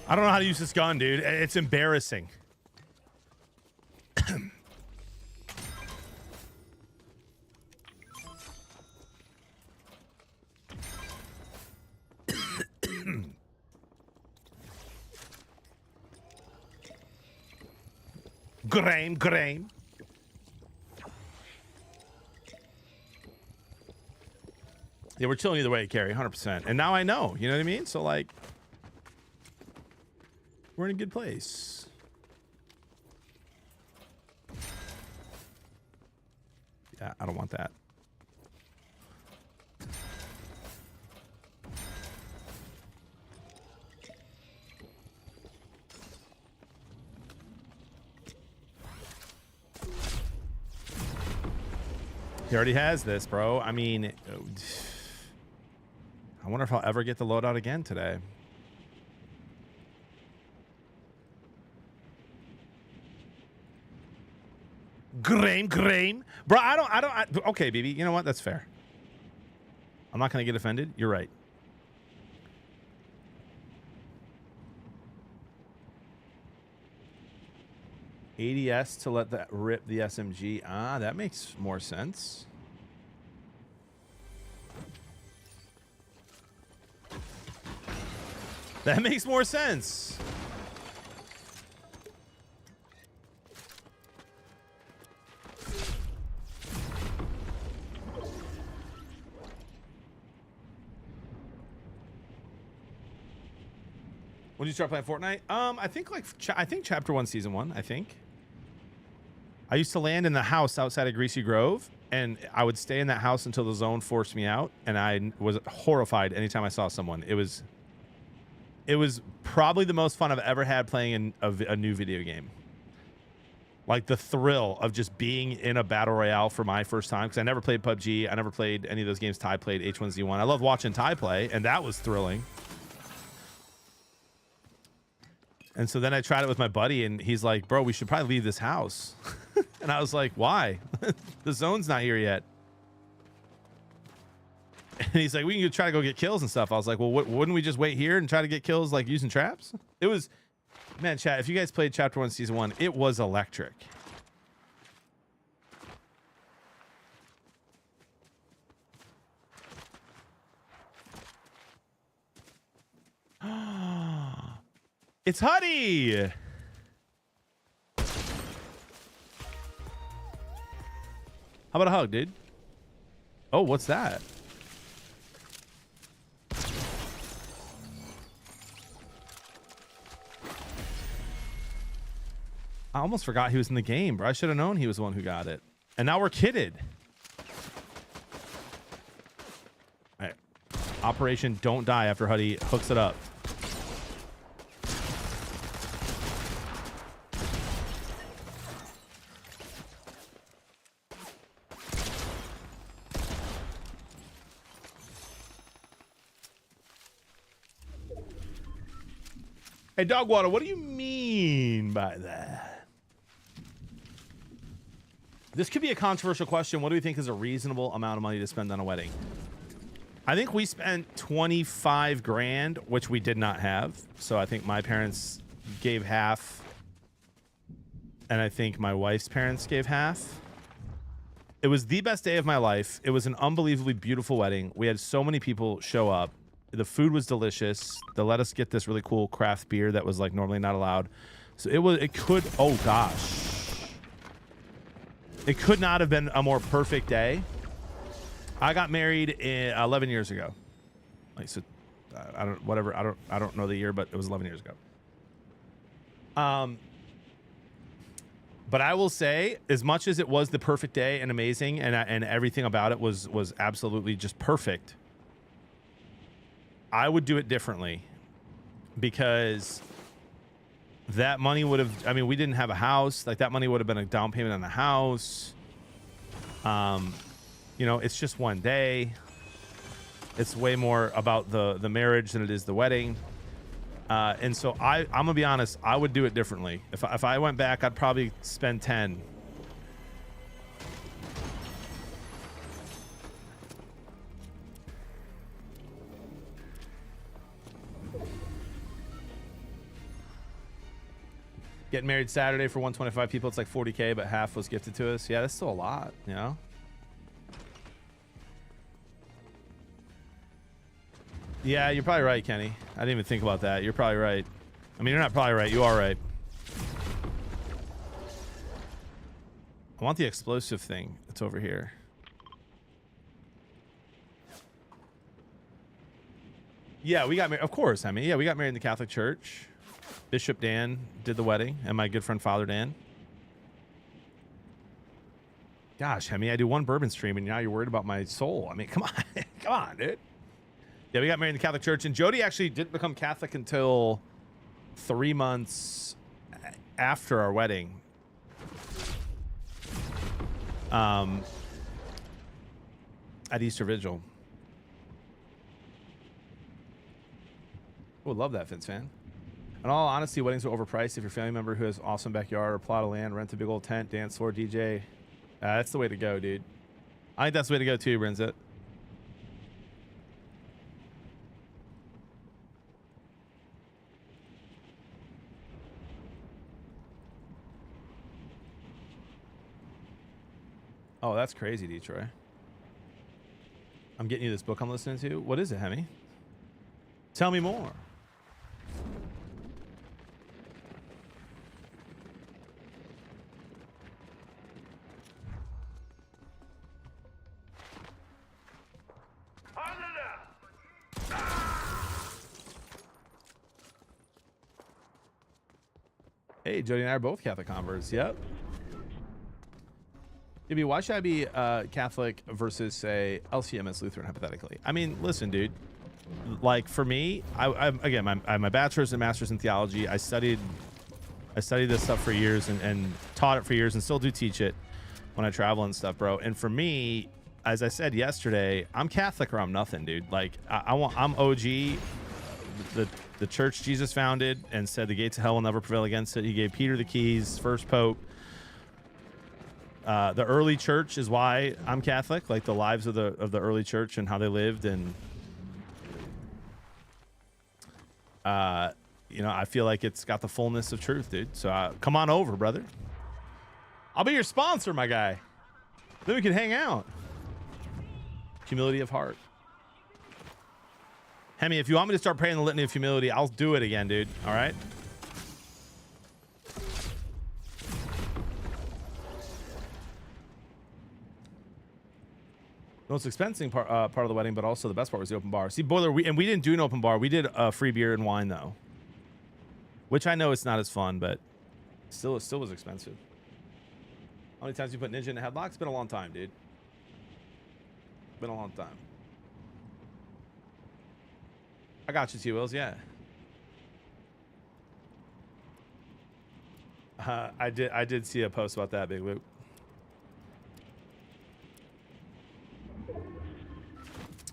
[SPEAKER 1] I don't know how to use this gun, dude. It's embarrassing. Graham. Yeah, we're chilling either way, Carrie, 100%. And now I know, you know what I mean? So, like, We're in a good place. Yeah, I don't want that. He already has this, bro. I mean, I wonder if I'll ever get the loadout again today. Grame. Bro, okay, baby. You know what? That's fair. I'm not going to get offended. You're right. ADS to let that rip the SMG. Ah, that makes more sense. That makes more sense. When did you start playing Fortnite? I think chapter 1, season 1, I think. I used to land in the house outside of Greasy Grove, and I would stay in that house until the zone forced me out, and I was horrified anytime I saw someone. It was probably the most fun I've ever had playing a new video game. Like the thrill of just being in a battle royale for my first time, because I never played PUBG. I never played any of those games Ty played, H1Z1. I love watching Ty play, and that was thrilling. And so then I tried it with my buddy, and he's like, bro, we should probably leave this house. And I was like, why? The zone's not here yet. And he's like, we can try to go get kills and stuff. I was like, well, wouldn't we just wait here and try to get kills like using traps? It was, man, chat, if you guys played chapter 1, season 1, it was electric. It's Huddy. How about a hug, dude? Oh, what's that? I almost forgot he was in the game, bro. I should have known he was the one who got it. And now we're kitted. All right. Operation Don't Die after Huddy hooks it up. Hey, Dogwater, what do you mean by that? This could be a controversial question. What do we think is a reasonable amount of money to spend on a wedding? I think we spent 25 grand, which we did not have. So I think my parents gave half. And I think my wife's parents gave half. It was the best day of my life. It was an unbelievably beautiful wedding. We had so many people show up. The food was delicious. They let us get this really cool craft beer that was like normally not allowed. So oh gosh. It could not have been a more perfect day. I got married 11 years ago. Like, so I don't know the year, but it was 11 years ago. But I will say, as much as it was the perfect day and amazing, and everything about it was absolutely just perfect, I would do it differently, because that money would have, I mean, we didn't have a house. Like, that money would have been a down payment on the house. You know, it's just one day. It's way more about the marriage than it is the wedding. And so I'm gonna be honest, I would do it differently. If I went back, I'd probably spend 10. Getting married Saturday for 125 people, it's like 40K, but half was gifted to us. Yeah, that's still a lot, you know? Yeah, you're probably right, Kenny. I didn't even think about that. You're probably right. I mean, you're not probably right. You are right. I want the explosive thing that's over here. Yeah, we got married. Of course, I mean, yeah, we got married in the Catholic Church. Bishop Dan did the wedding, and my good friend Father Dan. Gosh, I mean, I do one bourbon stream, and now you're worried about my soul. I mean, come on. Come on, dude. Yeah, we got married in the Catholic Church, and Jody actually didn't become Catholic until 3 months after our wedding. At Easter Vigil. Oh, love that, Vince fan. In all honesty, weddings are overpriced. If your family member who has awesome backyard or plot of land, rent a big old tent, dance floor, DJ. That's the way to go, dude. I think that's the way to go too, Brinzit. Oh, that's crazy, Detroit. I'm getting you this book I'm listening to. What is it, Hemi? Tell me more. Hey, Jody and I are both Catholic converts. Yep. Maybe why should I be Catholic versus, say, LCMS Lutheran, hypothetically? I mean, listen, dude. Like, for me, I have my bachelor's and master's in theology. I studied this stuff for years and taught it for years and still do teach it when I travel and stuff, bro. And for me, as I said yesterday, I'm Catholic or I'm nothing, dude. Like, I'm OG. The church Jesus founded and said the gates of hell will never prevail against it. He gave Peter the keys, first pope. The early church is why I'm Catholic, like the lives of the early church and how they lived, and you know, I feel like it's got the fullness of truth, dude. So come on over, brother. I'll be your sponsor, my guy. Then we can hang out. Humility of heart. Hemi, if you want me to start praying the litany of humility, I'll do it again, dude. All right. The most expensive part of the wedding, but also the best part was the open bar. See, Boiler, we didn't do an open bar. We did free beer and wine though, which I know it's not as fun, but still, it still was expensive. How many times you put Ninja in a headlock? It's been a long time, dude. Been a long time. I got you, T-Wills. Yeah. I did see a post about that, Big Luke.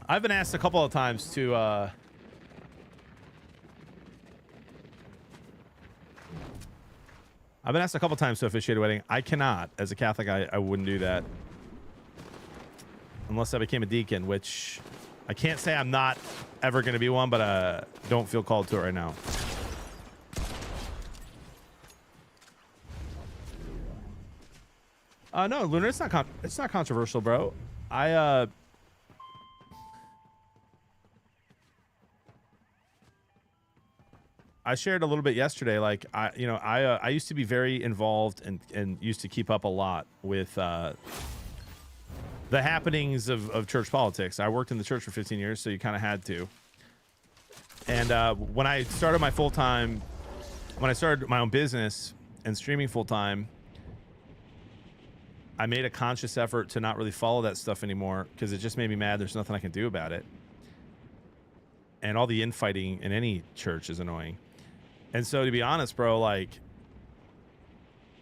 [SPEAKER 1] I've been asked a couple of times to officiate a wedding. I cannot. As a Catholic, I wouldn't do that unless I became a deacon, which I can't say I'm not ever going to be one, but don't feel called to it right now. No, Lunar, it's not controversial, bro. I shared a little bit yesterday. Like I used to be very involved and used to keep up a lot with the happenings of church politics. I worked in the church for 15 years, so you kind of had to. And when I started my own business and streaming full time, I made a conscious effort to not really follow that stuff anymore because it just made me mad. There's nothing I can do about it. And all the infighting in any church is annoying. And so, to be honest, bro, like,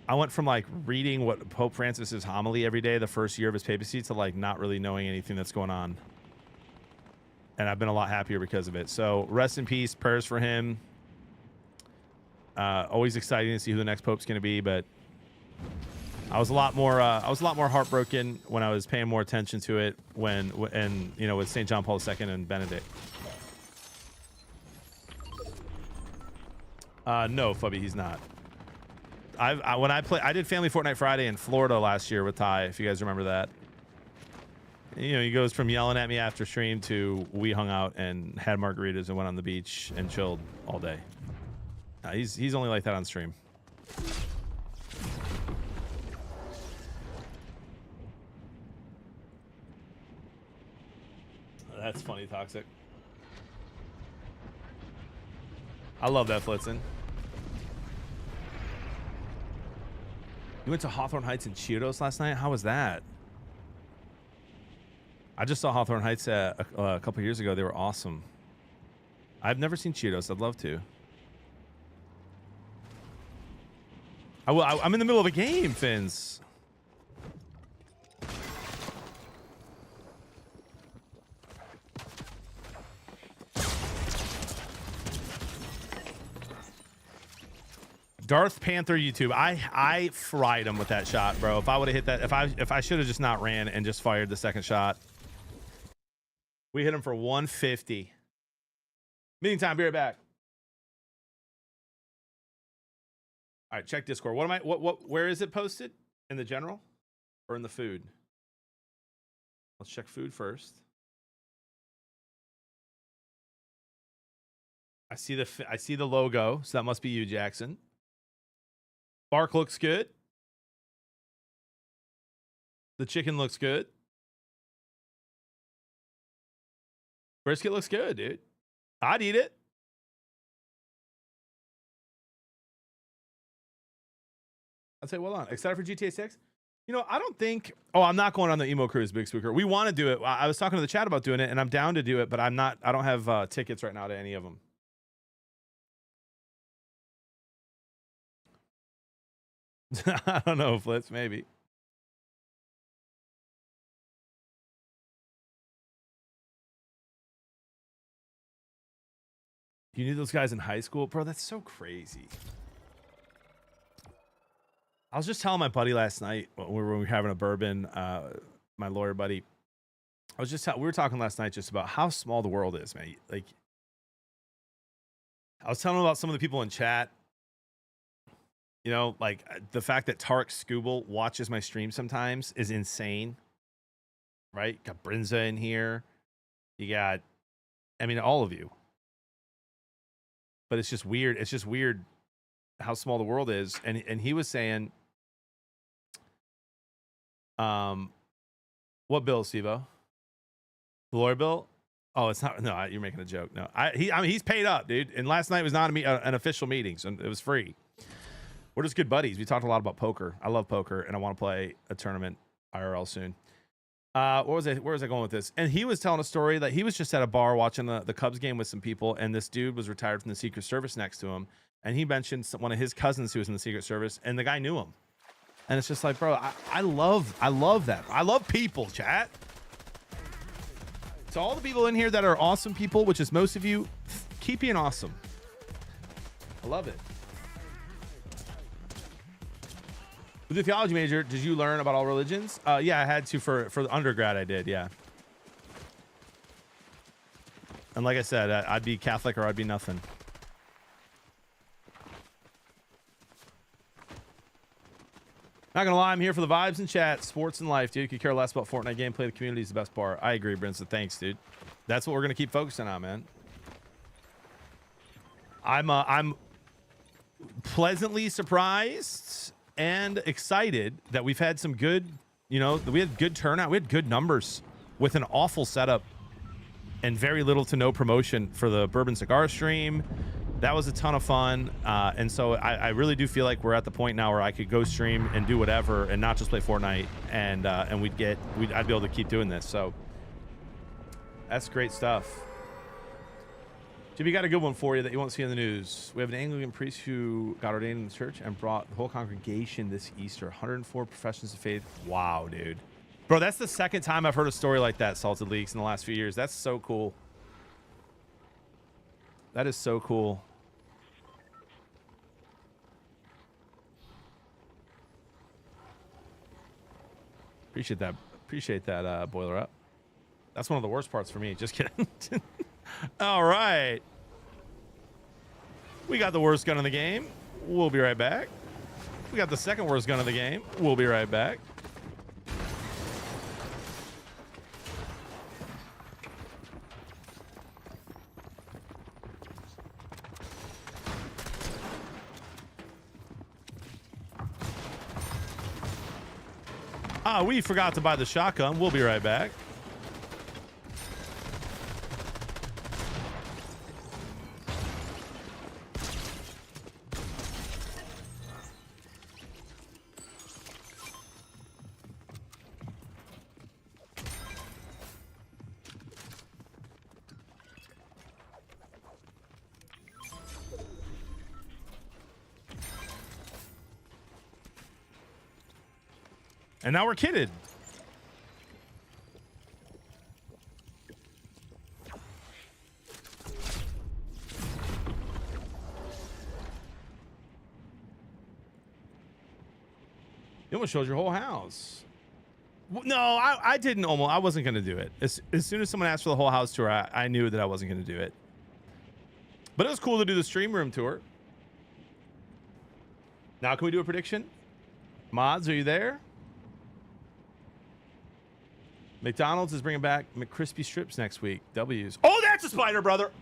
[SPEAKER 1] I went from like reading what Pope Francis's homily every day the first year of his papacy to like not really knowing anything that's going on. And I've been a lot happier because of it. So rest in peace, prayers for him. Always exciting to see who the next pope's going to be, but I was a lot more heartbroken when I was paying more attention to it when you know, with St. John Paul II and Benedict. No, Fubby, he's not. I did Family Fortnite Friday in Florida last year with Ty, if you guys remember that. You know, he goes from yelling at me after stream to we hung out and had margaritas and went on the beach and chilled all day. He's only like that on stream. That's funny, Toxic. I love that, Flitzen. You went to Hawthorne Heights and Cheetos last night? How was that? I just saw Hawthorne Heights a couple years ago. They were awesome. I've never seen Cheetos. I'd love to. I'm in the middle of a game, Fins. Darth Panther YouTube. I fried him with that shot, bro. If I would have hit that, if I should have just not ran and just fired the second shot. We hit him for 150. Meeting time. Be right back. All right, check Discord. Where is it posted? In the general or in the food? Let's check food first. I see the logo, so that must be you, Jackson. Bark looks good. The chicken looks good. Brisket looks good, dude. I'd eat it. I'd say well done. Excited for GTA 6? You know, I don't think... Oh, I'm not going on the emo cruise, Big Spooker. We want to do it. I was talking to the chat about doing it, and I'm down to do it, but I'm not... I don't have tickets right now to any of them. I don't know, Flitz, maybe. You knew those guys in high school? Bro, that's so crazy. I was just telling my buddy last night when we were having a bourbon, my lawyer buddy. We were talking last night just about how small the world is, man. Like, I was telling him about some of the people in chat. You know, like the fact that Tarek Scooble watches my stream sometimes is insane. Right? Got Brinza in here. You got, I mean, all of you. But it's just weird. It's just weird how small the world is. And he was saying, what bill, Sivo? The lawyer bill? Oh, it's not. No, you're making a joke. No, I mean, he's paid up, dude. And last night was not an official meeting, so it was free. We're just good buddies. We talked a lot about poker. I love poker, and I want to play a tournament IRL soon. Where was I going with this? And he was telling a story that he was just at a bar watching the Cubs game with some people, and this dude was retired from the Secret Service next to him, and he mentioned one of his cousins who was in the Secret Service, and the guy knew him. And it's just like, bro, I love that. I love people, chat. To all the people in here that are awesome people, which is most of you, keep being awesome. I love it. With the theology major, did you learn about all religions? Yeah, I had to for the undergrad. I did, yeah. And like I said, I'd be Catholic or I'd be nothing. Not gonna lie, I'm here for the vibes and chat, sports and life, dude. You could care less about Fortnite gameplay. The community is the best part. I agree, Brinson. Thanks, dude. That's what we're gonna keep focusing on, man. I'm pleasantly surprised and excited that we've had some good, you know, we had good turnout. We had good numbers with an awful setup and very little to no promotion for the Bourbon Cigar stream. That was a ton of fun. And so I really do feel like we're at the point now where I could go stream and do whatever and not just play Fortnite, and I'd be able to keep doing this. So that's great stuff. Jimmy, got a good one for you that you won't see in the news. We have an Anglican priest who got ordained in the church and brought the whole congregation this Easter. 104 professions of faith. Wow, dude. Bro, that's the second time I've heard a story like that, Salted Leaks, in the last few years. That's so cool. That is so cool. Appreciate that, Boiler Up. That's one of the worst parts for me. Just kidding. All right. We got the worst gun in the game. We'll be right back. We got the second worst gun of the game. We'll be right back. We forgot to buy the shotgun. We'll be right back. And now we're kidded. It almost shows your whole house. No, I didn't almost. I wasn't going to do it. As soon as someone asked for the whole house tour, I knew that I wasn't going to do it. But it was cool to do the stream room tour. Now, can we do a prediction? Mods, are you there? McDonald's is bringing back McCrispy strips next week. W's. Oh, that's a spider, brother.